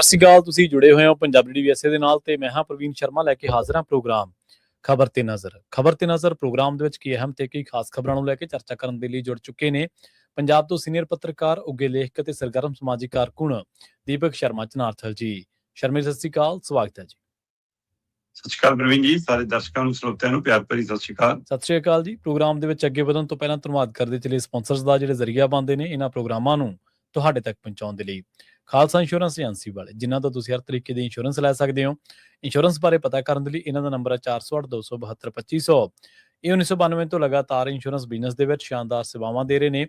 ਸਤਿ ਸ਼੍ਰੀ ਅਕਾਲ। ਤੁਸੀਂ ਜੁੜੇ ਹੋਏ ਹੋ ਪੰਜਾਬੀ DVSA ਦੇ ਨਾਲ ਤੇ ਮੈਂ ਹਾਂ ਪ੍ਰਵੀਨ ਸ਼ਰਮਾ ਲੈ ਕੇ ਹਾਜ਼ਰ ਹਾਂ ਪ੍ਰੋਗਰਾਮ ਖਬਰ ਤੇ ਨਜ਼ਰ ਪ੍ਰੋਗਰਾਮ ਦੇ ਵਿੱਚ ਕੀ ਅਹਿਮ ਤੇ ਕਈ ਖਾਸ ਖਬਰਾਂ ਨੂੰ ਲੈ ਕੇ ਚਰਚਾ ਕਰਨ ਦੇ ਲਈ ਜੁੜ ਚੁੱਕੇ ਨੇ ਪੰਜਾਬ ਤੋਂ ਸੀਨੀਅਰ ਪੱਤਰਕਾਰ ਉੱਗੇ ਲੇਖਕ ਅਤੇ ਸਰਗਰਮ ਸਮਾਜਿਕ ਕਾਰਕੁਨ ਦੀਪਕ ਸ਼ਰਮਾ ਚਨਾਰਥਲ ਜੀ। ਸ਼ਰਮੇ ਸਤਿ ਸ਼੍ਰੀ ਅਕਾਲ, ਸਵਾਗਤ ਹੈ ਜੀ। ਸਤਿ ਸ਼੍ਰੀ ਅਕਾਲ ਪ੍ਰਵੀਨ ਜੀ, ਸਾਰੇ ਦਰਸ਼ਕਾਂ ਨੂੰ ਸਰੋਤਿਆਂ ਨੂੰ ਪਿਆਰ ਭਰੀ ਸਤਿ ਸ਼੍ਰੀ ਅਕਾਲ। ਸਤਿ ਸ਼੍ਰੀ ਅਕਾਲ ਜੀ। ਪ੍ਰੋਗਰਾਮ ਦੇ ਵਿੱਚ ਅੱਗੇ ਵਧਣ ਤੋਂ ਪਹਿਲਾਂ ਧੰਨਵਾਦ ਕਰਦੇ ਚਲੇ ਸਪਾਂਸਰਸ ਦਾ ਜਿਹੜੇ ਜ਼ਰੀਆ ਬਣਦੇ ਨੇ ਇਹਨਾਂ ਪ੍ਰੋਗਰਾਮਾਂ ਨੂੰ ਤੁਹਾਡੇ ਤੱਕ ਪਹੁੰਚਾਉਣ ਦੇ ਲਈ। ਖਾਲਸਾ ਇੰਸ਼ੋਰੈਂਸ ਏਜੰਸੀ ਵਾਲੇ ਜਿਨ੍ਹਾਂ ਤੋਂ ਤੁਸੀਂ ਹਰ ਤਰੀਕੇ ਦੀ ਇੰਸ਼ੋਰੈਂਸ ਲੈ ਸਕਦੇ ਹੋ। ਇੰਸ਼ੋਰੈਂਸ ਬਾਰੇ ਪਤਾ ਕਰਨ ਦੇ ਲਈ ਇਹਨਾਂ ਦਾ ਨੰਬਰ ਹੈ 408-272-2500। ਇਹ 1992 ਤੋਂ ਲਗਾਤਾਰ ਇੰਸ਼ੋਰੈਂਸ ਬਿਜ਼ਨਸ ਦੇ ਵਿੱਚ ਸ਼ਾਨਦਾਰ ਸੇਵਾਵਾਂ ਦੇ ਰਹੇ ਨੇ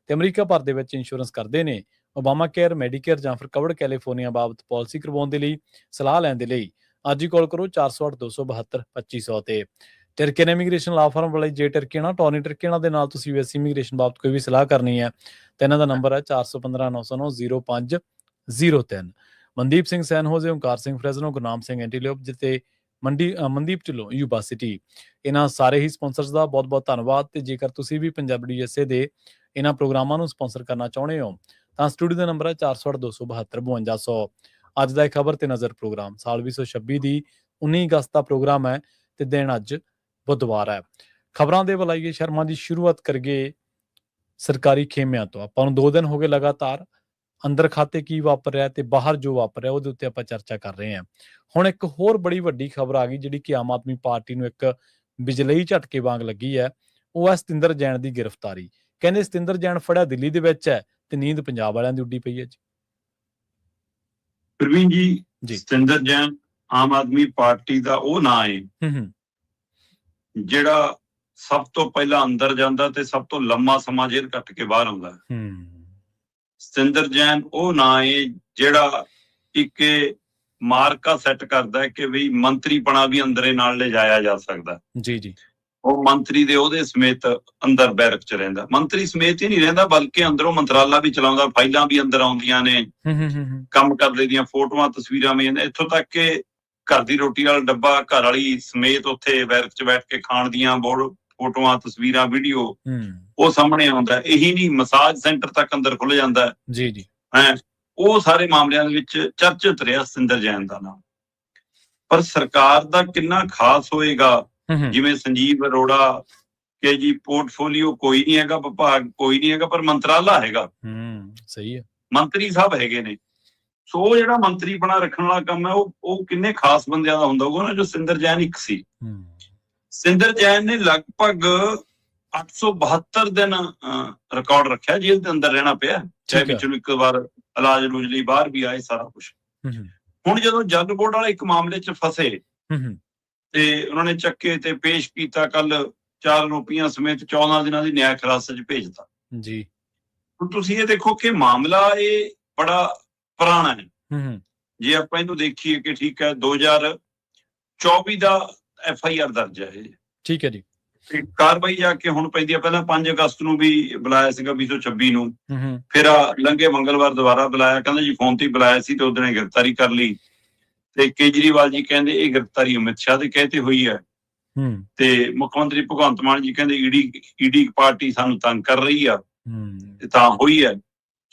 ਤੇ ਅਮਰੀਕਾ ਭਰ ਦੇ ਵਿੱਚ ਇੰਸ਼ੋਰੈਂਸ ਕਰਦੇ ਨੇ। ਓਬਾਮਾ ਕੇਅਰ, ਮੈਡੀਕੇਅਰ ਜਾਂ ਫਿਰ ਕਵਰਡ ਕੈਲੀਫੋਰਨੀਆ ਬਾਬਤ ਪਾਲਿਸੀ ਕਰਵਾਉਣ ਦੇ ਲਈ, ਸਲਾਹ ਲੈਣ ਦੇ ਲਈ ਅੱਜ ਹੀ ਕਾਲ ਕਰੋ 408-272-2500 ਤੇ। ਟਰਕੀਅਨ ਇਮੀਗ੍ਰੇਸ਼ਨ ਲਾ ਫਰਮ ਵਾਲੇ ਜੇ ਟਰਕੀਅਨ ਟੌਨੀ ਟਰਕੀਅਨ ਦੇ ਨਾਲ ਤੁਸੀਂ US ਇਮੀਗ੍ਰੇਸ਼ਨ ਬਾਬਤ ਕੋਈ ਵੀ ਸਲਾਹ ਕਰਨੀ ਹੈ ਤੇ ਇਹਨਾਂ ਦਾ ਨੰਬਰ ਹੈ 4159090503। ਮਨਦੀਪ ਸਿੰਘ ਸੈਨਹੋਜ਼ੇ, ਓਂਕਾਰ ਸਿੰਘ ਫਰੈਜ਼ਨੋ, ਗੁਰਨਾਮ ਸਿੰਘ ਐਂਟੀਲੋਪ ਜਿੱਤੇ ਮਨਦੀਪ ਢਿੱਲੋਂ ਯੂਬਾ ਸਿਟੀ। ਇਹਨਾਂ ਸਾਰੇ ਹੀ ਸਪਾਂਸਰਸ ਦਾ ਬਹੁਤ ਬਹੁਤ ਧੰਨਵਾਦ। ਤੇ ਜੇਕਰ ਤੁਸੀਂ ਵੀ ਪੰਜਾਬੀ DVSA ਦੇ ਇਹਨਾਂ ਪ੍ਰੋਗਰਾਮਾਂ ਨੂੰ ਸਪਾਂਸਰ ਕਰਨਾ ਚਾਹੁੰਦੇ ਹੋ ਤਾਂ ਸਟੂਡੀਓ ਦਾ ਨੰਬਰ ਹੈ 408-272-5200। ਅੱਜ ਦਾ ਇਹ ਖਬਰ ਤੇ ਨਜ਼ਰ ਪ੍ਰੋਗਰਾਮ ਸਾਲ 2026 ਦੀ 19 ਅਗਸਤ ਦਾ ਪ੍ਰੋਗਰਾਮ ਹੈ ਤੇ ਦਿਨ ਅੱਜ ਬੁੱਧਵਾਰ ਹੈ। ਖਬਰਾਂ ਦੇ ਵਲਾਈਏ ਸ਼ਰਮਾ ਦੀ ਸ਼ੁਰੂਆਤ ਕਰਗੇ ਸਰਕਾਰੀ ਖੇਮਿਆਂ ਤੋਂ। ਆਪਾਂ ਨੂੰ 2 ਦਿਨ ਹੋ ਗਏ ਲਗਾਤਾਰ ਅੰਦਰ ਖਾਤੇ ਕੀ ਵਾਪਰ ਰਿਹਾ ਤੇ ਬਾਹਰ ਜੋ ਵਾਪਰ ਰਿਹਾ ਉਹਦੇ ਉੱਤੇ ਆਪਾਂ ਚਰਚਾ ਕਰ ਰਹੇ ਹਾਂ। ਹੁਣ ਇੱਕ ਹੋਰ ਬੜੀ ਵੱਡੀ ਖਬਰ ਆ ਗਈ ਜਿਹੜੀ ਕਿ ਆਮ ਆਦਮੀ ਪਾਰਟੀ ਨੂੰ ਇੱਕ ਬਿਜਲਈ ਝਟਕੇ ਵਾਂਗ ਲੱਗੀ ਹੈ। ਉਹ ਹੈ ਸਤਿੰਦਰ ਜੈਨ ਦੀ ਗ੍ਰਿਫਤਾਰੀ। ਕਹਿੰਦੇ ਸਤਿੰਦਰ ਜੈਨ ਫੜਿਆ ਦਿੱਲੀ ਦੇ ਵਿੱਚ ਹੈ ਤੇ ਨੀਂਦ ਪੰਜਾਬ ਵਾਲਿਆਂ ਦੀ ਉੱਡੀ ਪਈ ਹੈ ਜੀ। ਪ੍ਰਵੀਨ ਜੀ, ਸਤਿੰਦਰ ਜੈਨ ਆਮ ਆਦਮੀ ਪਾਰਟੀ ਦਾ ਉਹ ਨਾਂ ਹੈ ਜਿਹੜਾ ਸਭ ਤੋਂ ਪਹਿਲਾਂ ਅੰਦਰ ਜਾਂਦਾ ਤੇ ਸਭ ਤੋਂ ਲੰਮਾ ਸਮਾਂ ਜੇਲ੍ਹ ਕੱਟ ਕੇ ਬਾਹਰ ਆਉਂਦਾ। ਸਤਿੰਦਰ ਜੈਨ ਉਹ ਨਾਂ ਹੈ ਜਿਹੜਾ ਇੱਕ ਮਾਰਕਾ ਸੈੱਟ ਕਰਦਾ ਹੈ ਕਿ ਵੀ ਮੰਤਰੀ ਪਣਾ ਵੀ ਅੰਦਰੇ ਨਾਲ ਲਿਜਾਇਆ ਜਾ ਸਕਦਾ। ਜੀ ਉਹ ਮੰਤਰੀ ਦੇ ਉਹਦੇ ਸਮੇਤ ਅੰਦਰ ਬੈਰਕ ਚ ਰਹਿੰਦਾ। ਮੰਤਰੀ ਸਮੇਤ ਹੀ ਨਹੀਂ ਰਹਿੰਦਾ ਬਲਕਿ ਅੰਦਰੋਂ ਮੰਤਰਾਲਾ ਵੀ ਚਲਾਉਂਦਾ, ਫਾਈਲਾਂ ਵੀ ਅੰਦਰ ਆਉਂਦੀਆਂ ਨੇ, ਕੰਮ ਕਰਲੇ ਦੀਆਂ ਫੋਟੋਆਂ ਤਸਵੀਰਾਂ ਵੀ। ਇੱਥੋਂ ਤੱਕ ਕਿ ਘਰ ਦੀ ਰੋਟੀ ਵਾਲਾ ਡੱਬਾ ਘਰ ਵਾਲੀ ਸਮੇਤ ਉੱਥੇ ਬੈਰਕ ਚ ਬੈਠ ਕੇ ਖਾਣ ਦੀਆਂ ਫੋਟੋਆਂ ਤਸਵੀਰਾਂ ਵੀਡੀਓ ਉਹ ਸਾਹਮਣੇ ਆਉਂਦਾ। ਇਹੀ ਨਹੀਂ, ਮਸਾਜ ਸੈਂਟਰ ਤੱਕ ਅੰਦਰ ਖੁੱਲ ਜਾਂਦਾ ਜੀ। ਉਹ ਸਾਰੇ ਮਾਮਲਿਆਂ ਦੇ ਵਿੱਚ ਚਰਚਿਤ ਰਿਹਾ ਸਤਿੰਦਰ ਜੈਨ ਦਾ ਨਾਮ। ਪਰ ਸਰਕਾਰ ਦਾ ਕਿੰਨਾ ਖਾਸ ਹੋਏਗਾ, ਜਿਵੇਂ ਸੰਜੀਵ ਅਰੋੜਾ ਕਿ ਜੀ ਪੋਰਟਫੋਲੀਓ ਕੋਈ ਨਹੀਂ ਹੈਗਾ, ਵਿਭਾਗ ਕੋਈ ਨਹੀਂ ਹੈਗਾ, ਪਰ ਮੰਤਰਾਲਾ ਹੈਗਾ। ਸਹੀ ਹੈ, ਮੰਤਰੀ ਸਾਹਿਬ ਹੈਗੇ ਨੇ। ਸੋ ਉਹ ਜਿਹੜਾ ਮੰਤਰੀ ਬਣਾ ਰੱਖਣ ਵਾਲਾ ਕੰਮ ਹੈ ਉਹ ਕਿੰਨੇ ਖਾਸ ਬੰਦਿਆਂ ਦਾ ਹੁੰਦਾ ਹੋਊਗਾ ਨਾ, ਜੋ ਸਤਿੰਦਰ ਜੈਨ ਇੱਕ ਸੀ। ਸਤਿੰਦਰ ਜੈਨ ਨੇ ਲਗਭਗ 872 ਦਿਨ ਰਿਕਾਰਡ ਰੱਖਿਆ, ਜੇਲ੍ਹ ਦੇ ਅੰਦਰ ਰਹਿਣਾ ਪਿਆ, ਚਾਹੇ ਵਿੱਚੋਂ ਇੱਕ ਵਾਰ ਇਲਾਜ ਲੂਜ ਲਈ ਬਾਹਰ ਵੀ ਆਏ, ਸਾਰਾ ਕੁਛ। ਹੁਣ ਜਦੋਂ ਜੱਜ ਬੋਰਡ ਵਾਲੇ ਇੱਕ ਮਾਮਲੇ 'ਚ ਫਸੇ ਤੇ ਉਹਨਾਂ ਨੇ ਚੱਕੇ ਤੇ ਪੇਸ਼ ਕੀਤਾ, ਕੱਲ 4 ਆਰੋਪੀਆਂ ਸਮੇਤ 14 ਦਿਨਾਂ ਦੀ ਨਿਆਂ ਹਿਰਾਸਤ 'ਚ ਭੇਜਤਾ ਜੀ। ਹੁਣ ਤੁਸੀਂ ਇਹ ਦੇਖੋ ਕਿ ਮਾਮਲਾ ਇਹ ਬੜਾ ਪੁਰਾਣਾ ਹੈ। ਜੇ ਆਪਾਂ ਇਹਨੂੰ ਦੇਖੀਏ ਕਿ ਠੀਕ ਹੈ 2024 ਦਾ FIR ਦਰਜ ਹੈ ਇਹ, ਠੀਕ ਹੈ ਜੀ। ਕਾਰਵਾਈ ਜਾ ਕੇ ਹੁਣ ਪੈਂਦੀ ਆ। ਪਹਿਲਾਂ 5 ਅਗਸਤ ਨੂੰ ਵੀ ਬੁਲਾਇਆ ਸੀਗਾ 2026 ਨੂੰ, ਫਿਰ ਲੰਘੇ ਮੰਗਲਵਾਰ ਦੁਬਾਰਾ ਬੁਲਾਇਆ, ਕਹਿੰਦੇ ਜੀ ਫੋਨ ਤੇ ਹੀ ਬੁਲਾਇਆ ਸੀ ਤੇ ਉਹਦੇ ਨੇ ਗ੍ਰਿਫਤਾਰੀ ਕਰ ਲਈ। ਤੇ ਕੇਜਰੀਵਾਲ ਜੀ ਕਹਿੰਦੇ ਇਹ ਗ੍ਰਿਫਤਾਰੀ ਅਮਿਤ ਸ਼ਾਹ ਦੇ ਕਹੇ ਤੇ ਹੋਈ ਹੈ ਤੇ ਮੁੱਖ ਮੰਤਰੀ ਭਗਵੰਤ ਮਾਨ ਜੀ ਕਹਿੰਦੇ ਈਡੀ ਪਾਰਟੀ ਸਾਨੂੰ ਤੰਗ ਕਰ ਰਹੀ ਆ ਤੇ ਤਾਂ ਹੋਈ ਹੈ।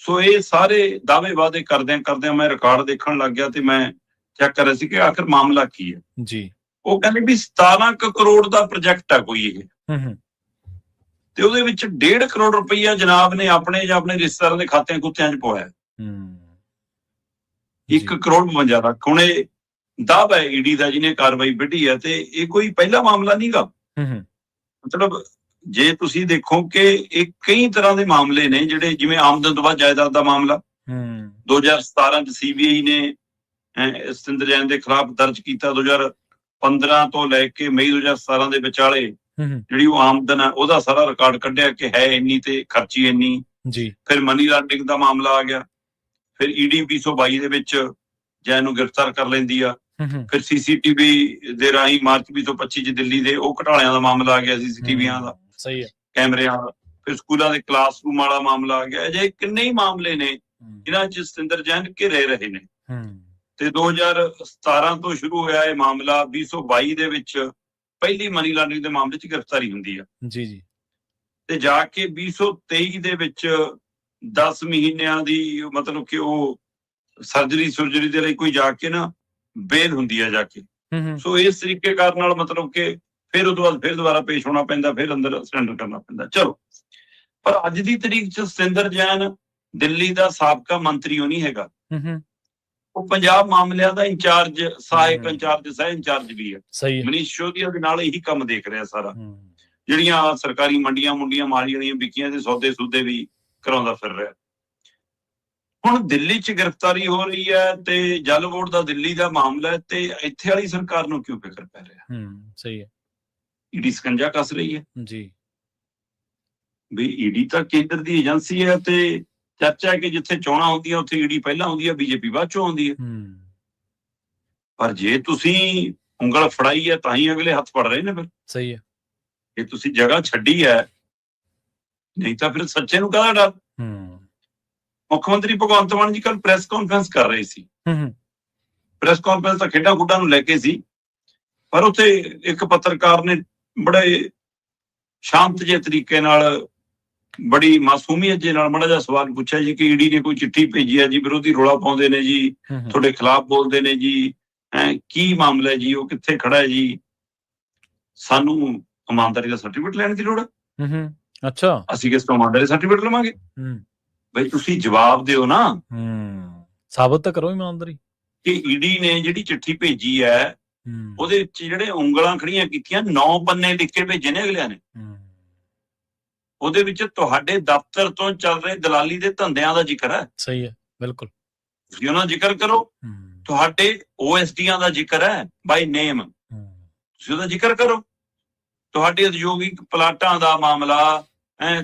ਸੋ ਇਹ ਸਾਰੇ ਦਾਅਵੇ ਵਾਅਦੇ ਕਰਦਿਆਂ ਮੈਂ ਰਿਕਾਰਡ ਦੇਖਣ ਲੱਗ ਗਿਆ ਤੇ ਮੈਂ ਚੈੱਕ ਕਰ ਰਿਹਾ ਸੀ ਕਿ ਆਖਿਰ ਮਾਮਲਾ ਕੀ ਹੈ ਜੀ। ਉਹ ਕਹਿੰਦੇ ਵੀ 17 ਕਰੋੜ ਦਾ ਪ੍ਰੋਜੈਕਟ ਆ ਕੋਈ ਇਹ, ਤੇ ਉਹਦੇ ਵਿੱਚ 1.5 ਕਰੋੜ ਰੁਪਈਆ ਜਨਾਬ ਨੇ ਆਪਣੇ ਜਾਂ ਆਪਣੇ ਰਿਸ਼ਤੇਦਾਰਾਂ ਦੇ ਖਾਤਿਆਂ ਖੁੱਤਿਆਂ 'ਚ ਪਵਾਇਆ। 1 ਕਰੋੜ 52 ਲੱਖ। ਹੁਣ ਇਹ ਦਾਅਵਾ ਹੈ ਈਡੀ ਦਾ ਜਿਹਨੇ ਕਾਰਵਾਈ ਵਿੱਢੀ ਹੈ, ਤੇ ਇਹ ਕੋਈ ਪਹਿਲਾ ਮਾਮਲਾ ਨਹੀਂ ਗਾ। ਮਤਲਬ ਜੇ ਤੁਸੀਂ ਦੇਖੋ ਕਿ ਇਹ ਕਈ ਤਰ੍ਹਾਂ ਦੇ ਮਾਮਲੇ ਨੇ ਜਿਹੜੇ, ਜਿਵੇਂ ਆਮਦਨ ਤੋਂ ਬਾਅਦ ਜਾਇਦਾਦ ਦਾ ਮਾਮਲਾ 2017 ਚ CBI ਨੇ ਸਤਿੰਦਰ ਜੈਨ ਦੇ ਖਿਲਾਫ ਦਰਜ ਕੀਤਾ। 2015 ਤੋਂ ਲੈ ਕੇ ਮਈ 2017 ਦੇ ਵਿਚਾਲੇ ਜਿਹੜੀ ਉਹ ਆਮਦਨ ਹੈ ਉਹਦਾ ਸਾਰਾ ਰਿਕਾਰਡ ਕੱਢਿਆ ਕਿ ਹੈ ਇੰਨੀ ਤੇ ਖਰਚੀ ਇੰਨੀ ਜੀ। ਫਿਰ ਮਨੀ ਲਾਂਡਰਿੰਗ ਦਾ ਮਾਮਲਾ ਆ ਗਿਆ, ਫਿਰ ED 2022 ਦੇ ਵਿੱਚ ਜੈਨ ਨੂੰ ਗ੍ਰਿਫਤਾਰ ਕਰ ਲੈਂਦੀ ਆ। ਫਿਰ CCTV ਦੇ ਰਾਹੀਂ ਮਾਰਚ 2025 ਚ ਦਿੱਲੀ ਦੇ ਉਹ ਘਟਾਲਿਆਂ ਦਾ ਮਾਮਲਾ ਆ ਗਿਆ, CCTVਆਂ ਦਾ, ਸਹੀ ਹੈ, ਕੈਮਰਿਆਂ ਦਾ। ਫਿਰ ਸਕੂਲਾਂ ਦੇ ਕਲਾਸਰੂਮ ਵਾਲਾ ਮਾਮਲਾ ਆ ਗਿਆ। ਅਜਿਹੇ ਕਿੰਨੇ ਹੀ ਮਾਮਲੇ ਨੇ ਜਿਨ੍ਹਾਂ ਚ ਸਤਿੰਦਰ ਜੈਨ ਘਿਰੇ ਰਹੇ ਨੇ। ਤੇ 2017 ਤੋਂ ਸ਼ੁਰੂ ਹੋਇਆ ਇਹ ਮਾਮਲਾ, 2022 ਦੇ ਵਿੱਚ ਪਹਿਲੀ ਮਨੀ ਲਾਂਡਰਿੰਗ ਦੇ ਮਾਮਲੇ 'ਚ ਗ੍ਰਿਫਤਾਰੀ ਹੁੰਦੀ ਆ ਜੀ। ਤੇ ਜਾ ਕੇ 2023 ਦੇ ਵਿੱਚ 10 ਮਹੀਨਿਆਂ ਦੀ, ਮਤਲਬ ਕਿ ਉਹ ਸਰਜਰੀ ਦੇ ਲਈ ਕੋਈ ਜਾ ਕੇ ਨਾ ਬੇਲ ਹੁੰਦੀ ਹੈ ਜਾ ਕੇ। ਸੋ ਇਸ ਤਰੀਕੇ ਕਾਰਨ ਨਾਲ ਮਤਲਬ ਕਿ ਫਿਰ ਉਹ ਤੋਂ ਬਾਅਦ ਫਿਰ ਦੁਬਾਰਾ ਪੇਸ਼ ਹੋਣਾ ਪੈਂਦਾ, ਫਿਰ ਅੰਦਰ ਸਰੈਂਡਰ ਕਰਨਾ ਪੈਂਦਾ। ਚਲੋ, ਪਰ ਅੱਜ ਦੀ ਤਰੀਕ 'ਚ ਸਤਿੰਦਰ ਜੈਨ ਦਿੱਲੀ ਦਾ ਸਾਬਕਾ ਮੰਤਰੀ ਉਹ ਨਹੀਂ ਹੈਗਾ, ਉਹ ਪੰਜਾਬ ਮਾਮਲਿਆਂ ਦਾ ਇੰਚਾਰਜ, ਸਹਾਇਕ ਇੰਚਾਰਜ, ਸਹਿ ਇੰਚਾਰਜ ਵੀ ਹੈ। ਮਨੀਸ਼ ਸਿਸੋਦੀਆ ਦੇ ਨਾਲ ਇਹੀ ਕੰਮ ਦੇਖ ਰਿਹਾ ਸਾਰਾ, ਜਿਹੜੀਆਂ ਸਰਕਾਰੀ ਮੰਡੀਆਂ ਮਾਲੀ ਵਾਲੀਆਂ ਵਿਕੀਆਂ ਦੇ ਸੌਦੇ ਵੀ ਕਰਾਉਂਦਾ ਫਿਰ ਰਿਹਾ। ਹੁਣ ਦਿੱਲੀ 'ਚ ਗ੍ਰਿਫਤਾਰੀ ਹੋ ਰਹੀ ਹੈ ਤੇ ਜਲ ਬੋਰਡ ਦਾ ਦਿੱਲੀ ਦਾ ਮਾਮਲਾ ਹੈ, ਤੇ ਇੱਥੇ ਵਾਲੀ ਸਰਕਾਰ ਨੂੰ ਕਿਉਂ ਫਿਕਰ ਪੈ ਰਿਹਾ? ਸਹੀ ਹੈ, ਈਡੀ ਸਕੰਜਾ ਕੱਸ ਰਹੀ ਹੈ ਜੀ ਵੀ ਈਡੀ ਤਾਂ ਕੇਂਦਰ ਦੀ ਏਜੰਸੀ ਹੈ, ਤੇ ਚਰਚਾ ਹੈ ਕਿ ਜਿੱਥੇ ਚੋਣਾਂ ਹੁੰਦੀਆਂ ਉੱਥੇ ਈਡੀ ਪਹਿਲਾਂ ਆਉਂਦੀ ਹੈ, ਬੀਜੇਪੀ ਬਾਅਦ ਚੋਂ ਆਉਂਦੀ ਹੈ। ਪਰ ਜੇ ਤੁਸੀਂ ਉਂਗਲ ਫੜਾਈ ਹੈ ਤਾਂ ਹੀ ਅਗਲੇ ਹੱਥ ਫੜ ਰਹੇ ਨੇ। ਫਿਰ ਸਹੀ ਹੈ, ਜੇ ਤੁਸੀਂ ਜਗ੍ਹਾ ਛੱਡੀ ਹੈ, ਨਹੀਂ ਤਾਂ ਫਿਰ ਸੱਚੇ ਨੂੰ ਕਾਹਦਾ ਡਰ? ਮੁੱਖ ਮੰਤਰੀ ਭਗਵੰਤ ਮਾਨ ਜੀ ਕੱਲ ਪ੍ਰੈਸ ਕਾਨਫਰੰਸ ਕਰ ਰਹੇ ਸੀ। ਪ੍ਰੈਸ ਕਾਨਫਰੰਸ ਤਾਂ ਖੇਡਾਂ ਖੁੱਡਾਂ ਨੂੰ ਲੈ ਕੇ ਸੀ, ਪਰ ਉੱਥੇ ਇੱਕ ਪੱਤਰਕਾਰ ਨੇ ਬੜੇ ਸ਼ਾਂਤ ਜਿਹੇ ਤਰੀਕੇ ਨਾਲ, ਬੜੀ ਮਾਸੂਮੀਅਤ ਦੇ ਨਾਲ ਮਾੜਾ ਜਿਹਾ ਸਵਾਲ ਪੁੱਛਿਆ ਜੀ ਕਿ ਈਡੀ ਨੇ ਕੋਈ ਚਿੱਠੀ ਭੇਜੀ ਹੈ ਜੀ, ਵਿਰੋਧੀ ਰੌਲਾ ਪਾਉਂਦੇ ਨੇ ਜੀ, ਤੁਹਾਡੇ ਖਿਲਾਫ ਬੋਲਦੇ ਨੇ ਜੀ, ਕੀ ਮਾਮਲਾ ਹੈ ਜੀ, ਉਹ ਕਿੱਥੇ ਖੜਾ ਹੈ ਜੀ, ਸਾਨੂੰ ਇਮਾਨਦਾਰੀ ਦਾ ਸਰਟੀਫਿਕੇਟ ਲੈਣ ਦੀ ਲੋੜ ਹੈ। ਅੱਛਾ, ਅਸੀਂ ਕਿਸ ਤੋਂ ਇਮਾਨਦਾਰੀ ਸਰਟੀਫਿਕੇਟ ਲਵਾਂਗੇ? ਬਈ ਤੁਸੀਂ ਜਵਾਬ ਦਿਓ ਨਾ, ਸਾਬਤ ਤਾਂ ਕਰੋ ਇਮਾਨਦਾਰੀ ਕਿ ਈਡੀ ਨੇ ਜਿਹੜੀ ਚਿੱਠੀ ਭੇਜੀ ਹੈ ਉਹਦੇ ਵਿੱਚ ਜਿਹੜੇ ਉਂਗਲਾਂ ਖੜੀਆਂ ਕੀਤੀਆਂ, 9 ਪੰਨੇ ਲਿਖ ਕੇ ਭੇਜੇ ਨੇ ਅਗਲਿਆਂ ਨੇ। ਉਹਦੇ ਵਿੱਚ ਤੁਹਾਡੇ ਦਫ਼ਤਰ ਤੋਂ ਚੱਲ ਰਹੇ ਦਲਾਲੀ ਦੇ ਧੰਦਿਆਂ ਦਾ ਜ਼ਿਕਰ ਹੈ। ਸਹੀ ਹੈ, ਬਿਲਕੁਲ, ਤੁਸੀਂ ਉਹਨਾਂ ਦਾ ਜ਼ਿਕਰ ਕਰੋ। ਤੁਹਾਡੇ OSDਆਂ ਦਾ ਜ਼ਿਕਰ ਹੈ ਬਾਈ ਨੇਮ, ਤੁਸੀਂ ਉਹਦਾ ਜ਼ਿਕਰ ਕਰੋ। ਤੁਹਾਡੇ ਉਦਯੋਗਿਕ ਪਲਾਟਾਂ ਦਾ ਮਾਮਲਾ,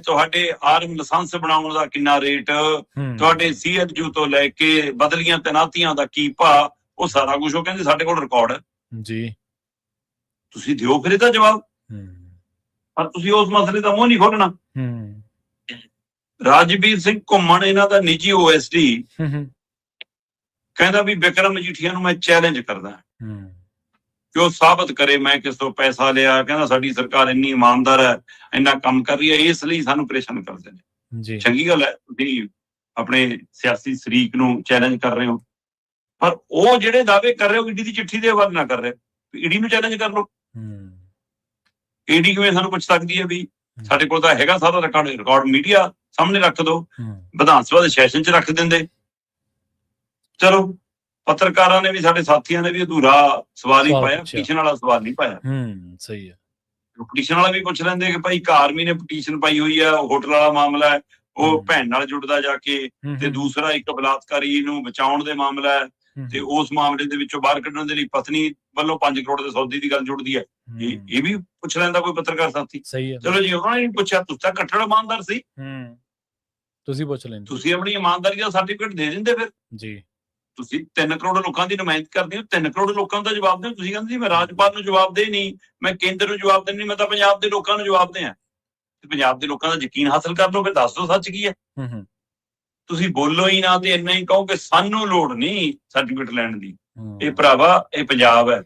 ਤੁਹਾਡੇ ਆਰਮ ਲਾਇਸੈਂਸ ਬਣਾਉਣ ਦਾ ਕਿੰਨਾ ਰੇਟ, ਤੁਹਾਡੇ CHU ਤੋਂ ਲੈ ਕੇ ਬਦਲੀਆਂ ਤੈਨਾਤੀਆਂ ਦਾ ਕੀ ਭਾਅ, ਉਹ ਸਾਰਾ ਕੁਝ ਉਹ ਕਹਿੰਦੇ ਸਾਡੇ ਕੋਲ ਰਿਕਾਰਡ ਹੈ ਜੀ, ਤੁਸੀਂ ਦਿਓ ਫਿਰ ਇਹਦਾ ਜਵਾਬ। ਪਰ ਤੁਸੀਂ ਉਸ ਮਸਲੇ ਦਾ ਮੂੰਹ ਨਹੀਂ ਖੋਲਣਾ। ਰਾਜਵੀਰ ਸਿੰਘ ਘੁੰਮਣ, ਇਹਨਾਂ ਦਾ ਨਿੱਜੀ OSD, ਕਹਿੰਦਾ ਵੀ ਵਿਕਰਮ ਮਜੀਠੀਆ ਨੂੰ ਮੈਂ ਚੈਲੰਜ ਕਰਦਾ ਕਿ ਉਹ ਸਾਬਤ ਕਰੇ ਮੈਂ ਕਿਸ ਤੋਂ ਪੈਸਾ ਲਿਆ। ਕਹਿੰਦਾ ਸਾਡੀ ਸਰਕਾਰ ਇੰਨੀ ਇਮਾਨਦਾਰ ਹੈ, ਇੰਨਾ ਕੰਮ ਕਰ ਰਹੀ ਹੈ, ਇਸ ਲਈ ਸਾਨੂੰ ਪਰੇਸ਼ਾਨ ਕਰਦੇ ਨੇ। ਚੰਗੀ ਗੱਲ ਹੈ, ਤੁਸੀਂ ਆਪਣੇ ਸਿਆਸੀ ਸ਼ਰੀਕ ਨੂੰ ਚੈਲੰਜ ਕਰ ਰਹੇ ਹੋ, ਪਰ ਉਹ ਜਿਹੜੇ ਦਾਅਵੇ ਕਰ ਰਹੇ ਹੋ ਈਡੀ ਦੀ ਚਿੱਠੀ ਦੇ ਹਵਾਲੇ ਨਾਲ ਕਰ ਰਹੇ, ਈਡੀ ਨੂੰ ਚੈਲੰਜ ਕਰ ਲਓ। ਈਡੀ ਕਿਵੇਂ ਸਾਨੂੰ ਪੁੱਛ ਸਕਦੀ ਹੈ? ਵੀ ਸਾਡੇ ਕੋਲ ਤਾਂ ਹੈਗਾ ਸਾਰਾ ਰਿਕਾਰਡ, ਮੀਡੀਆ ਸਾਹਮਣੇ ਰੱਖ ਦਿਓ, ਵਿਧਾਨ ਸਭਾ ਦੇ ਸੈਸ਼ਨ 'ਚ ਰੱਖ ਦਿੰਦੇ। ਚਲੋ, ਪੱਤਰਕਾਰਾਂ ਨੇ ਵੀ, ਸਾਡੇ ਸਾਥੀਆਂ ਨੇ ਵੀ ਅਧੂਰਾ ਸਵਾਲ ਹੀ ਪਾਇਆ, ਪਟੀਸ਼ਨ ਵਾਲਾ ਸਵਾਲ ਨਹੀਂ ਪਾਇਆ। ਸਹੀ ਹੈ, ਪਟੀਸ਼ਨ ਵਾਲਾ ਵੀ ਪੁੱਛ ਲੈਂਦੇ ਕਿ ਭਾਈ ਇੱਕ ਆਰਮੀ ਨੇ ਪਟੀਸ਼ਨ ਪਾਈ ਹੋਈ ਹੈ, ਹੋਟਲ ਵਾਲਾ ਮਾਮਲਾ ਹੈ, ਉਹ ਭੈਣ ਨਾਲ ਜੁੜਦਾ ਜਾ ਕੇ, ਤੇ ਦੂਸਰਾ ਇੱਕ ਬਲਾਤਕਾਰੀ ਨੂੰ ਬਚਾਉਣ ਦੇ ਮਾਮਲਾ ਹੈ, ਤੇ ਉਸ ਮਾਮਲੇ ਦੇ ਵਿੱਚੋਂ ਬਾਹਰ ਕੱਢਣ ਦੇ ਲਈ ਪਤਨੀ ਵੱਲੋਂ 5 ਕਰੋੜ ਦੇ ਸੌਦੇ ਦੀ ਗੱਲ ਜੁੜਦੀ ਹੈ। ਇਹ ਵੀ ਪੁੱਛ ਲੈਂਦਾ ਕੋਈ ਪੱਤਰਕਾਰ ਸਾਥੀ। ਚਲੋ ਜੀ, ਉਹਨਾਂ ਨੇ ਪੁੱਛਿਆ, ਤੁਸੀਂ ਤਾਂ ਕੱਟੜ ਇਮਾਨਦਾਰ ਸੀ, ਤੁਸੀਂ ਪੁੱਛ ਲੈਂਦੇ, ਤੁਸੀਂ ਆਪਣੀ ਇਮਾਨਦਾਰੀ ਦਾ ਸਰਟੀਫਿਕੇਟ ਦੇ ਦਿੰਦੇ। ਫਿਰ ਜੀ ਤੁਸੀਂ 3 ਕਰੋੜ ਲੋਕਾਂ ਦੀ ਨੁਮਾਇੰਦਗੀ ਕਰਦੇ ਹੋ, 3 ਕਰੋੜ ਲੋਕਾਂ ਦਾ ਜਵਾਬ ਦਿਓ। ਤੁਸੀਂ ਕਹਿੰਦੇ ਸੀ ਮੈਂ ਰਾਜਪਾਲ ਨੂੰ ਜਵਾਬ ਦੇ ਨਹੀਂ, ਮੈਂ ਕੇਂਦਰ ਨੂੰ ਜਵਾਬ ਦੇ ਨਹੀਂ, ਮੈਂ ਤਾਂ ਪੰਜਾਬ ਦੇ ਲੋਕਾਂ ਨੂੰ ਜਵਾਬ ਦੇ ਆ। ਪੰਜਾਬ ਦੇ ਲੋਕਾਂ ਦਾ ਯਕੀਨ ਹਾਸਲ ਕਰ ਲਓ, ਫਿਰ ਦੱਸ ਦਿਓ ਸੱਚ ਕੀ ਹੈ। ਤੁਸੀਂ ਬੋਲੋ ਹੀ ਨਾ, ਤੇ ਇੰਨਾ ਹੀ ਕਹੋ ਕਿ ਸਾਨੂੰ ਲੋੜ ਨਹੀਂ ਸਰਟੀਫਿਕੇਟ ਲੈਣ ਦੀ। ਇਹ ਭਰਾਵਾ, ਇਹ ਪੰਜਾਬ ਹੈ,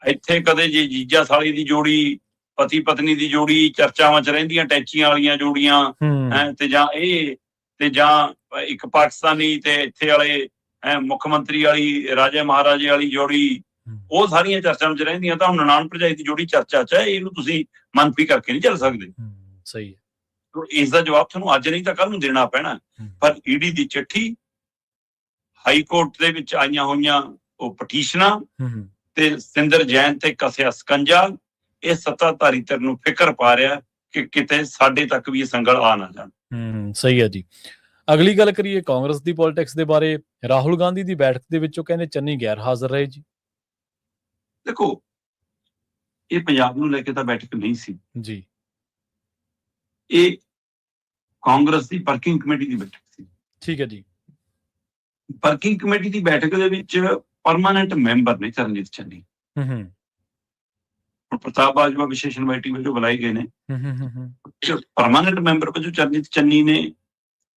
ਇੱਥੇ ਕਦੇ ਜੇ ਜੀਜਾ ਸਾਲੀ ਦੀ ਜੋੜੀ, ਪਤੀ ਪਤਨੀ ਦੀ ਜੋੜੀ ਚਰਚਾਵਾਂ 'ਚ ਰਹਿੰਦੀਆਂ, ਟੈਚੀਆਂ ਵਾਲੀਆਂ ਜੋੜੀਆਂ, ਤੇ ਜਾਂ ਇਹ, ਤੇ ਜਾਂ ਇੱਕ ਪਾਕਿਸਤਾਨੀ ਤੇ ਇੱਥੇ ਵਾਲੇ ਮੁੱਖ ਮੰਤਰੀ ਵਾਲੀ, ਰਾਜੇ ਮਹਾਰਾਜੇ ਵਾਲੀ ਜੋੜੀ, ਉਹ ਸਾਰੀਆਂ ਚਰਚਾਵਾਂ 'ਚ ਰਹਿੰਦੀਆਂ, ਤਾਂ ਹੁਣ ਨਨਾਣ ਭਰਜਾਈ ਦੀ ਜੋੜੀ ਚਰਚਾ 'ਚ ਹੈ। ਇਹਨੂੰ ਤੁਸੀਂ ਮੰਨਫੀ ਕਰਕੇ ਨਹੀਂ ਚੱਲ ਸਕਦੇ। ਸਹੀ ਹੈ, ਇਸ ਦਾ ਜਵਾਬ ਤੁਹਾਨੂੰ ਅੱਜ ਨਹੀਂ ਤਾਂ ਕੱਲ ਨੂੰ ਦੇਣਾ ਪੈਣਾ। ਪਰ ਈਡੀ ਦੀ ਚਿੱਠੀ, ਹਾਈ ਕੋਰਟ ਦੇ ਵਿੱਚ ਆਈਆਂ ਹੋਈਆਂ ਉਹ ਪਟੀਸ਼ਨਾਂ, ਤੇ ਸਤਿੰਦਰ ਜੈਨ ਤੇ ਕੱਸਿਆ ਸਕੰਜਾ, ਇਹ ਸੱਤਾਧਾਰੀ ਧਿਰ ਨੂੰ ਫਿਕਰ ਪਾ ਰਿਹਾ ਕਿ ਕਿਤੇ ਸਾਡੇ ਤੱਕ ਵੀ ਇਹ ਸੰਗਲ ਆ ਨਾ ਜਾਣ। ਸਹੀ ਹੈ ਜੀ। ਅਗਲੀ ਗੱਲ ਕਰੀਏ ਕਾਂਗਰਸ ਦੀ ਪੋਲਿਟਿਕਸ ਦੇ ਬਾਰੇ। ਰਾਹੁਲ ਗਾਂਧੀ ਦੀ ਬੈਠਕ ਦੇ ਵਿੱਚੋਂ ਕਹਿੰਦੇ ਚੰਨੀ ਗੈਰ ਹਾਜ਼ਰ ਰਹੇ ਜੀ। ਦੇਖੋ, ਇਹ ਪੰਜਾਬ ਨੂੰ ਲੈ ਕੇ ਤਾਂ ਬੈਠਕ ਨਹੀਂ ਸੀ ਜੀ, ਇਹ ਕਾਂਗਰਸ ਦੀ ਵਰਕਿੰਗ ਕਮੇਟੀ ਦੀ ਬੈਠਕ ਸੀ। ਠੀਕ ਹੈ ਜੀ। ਵਰਕਿੰਗ ਕਮੇਟੀ ਦੀ ਬੈਠਕ ਦੇ ਵਿੱਚ ਪਰਮਾਨੈਂਟ ਮੈਂਬਰ ਨੇ ਚਰਨਜੀਤ ਚੰਨੀ, ਪ੍ਰਤਾਪ ਬਾਜਵਾ ਵਿਸ਼ੇਸ਼ ਇਨਵਾਈਟੀ ਵਜੋਂ ਬੁਲਾਏ ਗਏ ਨੇ। ਪਰਮਾਨੈਂਟ ਮੈਂਬਰ ਵਜੋਂ ਚਰਨਜੀਤ ਚੰਨੀ ਨੇ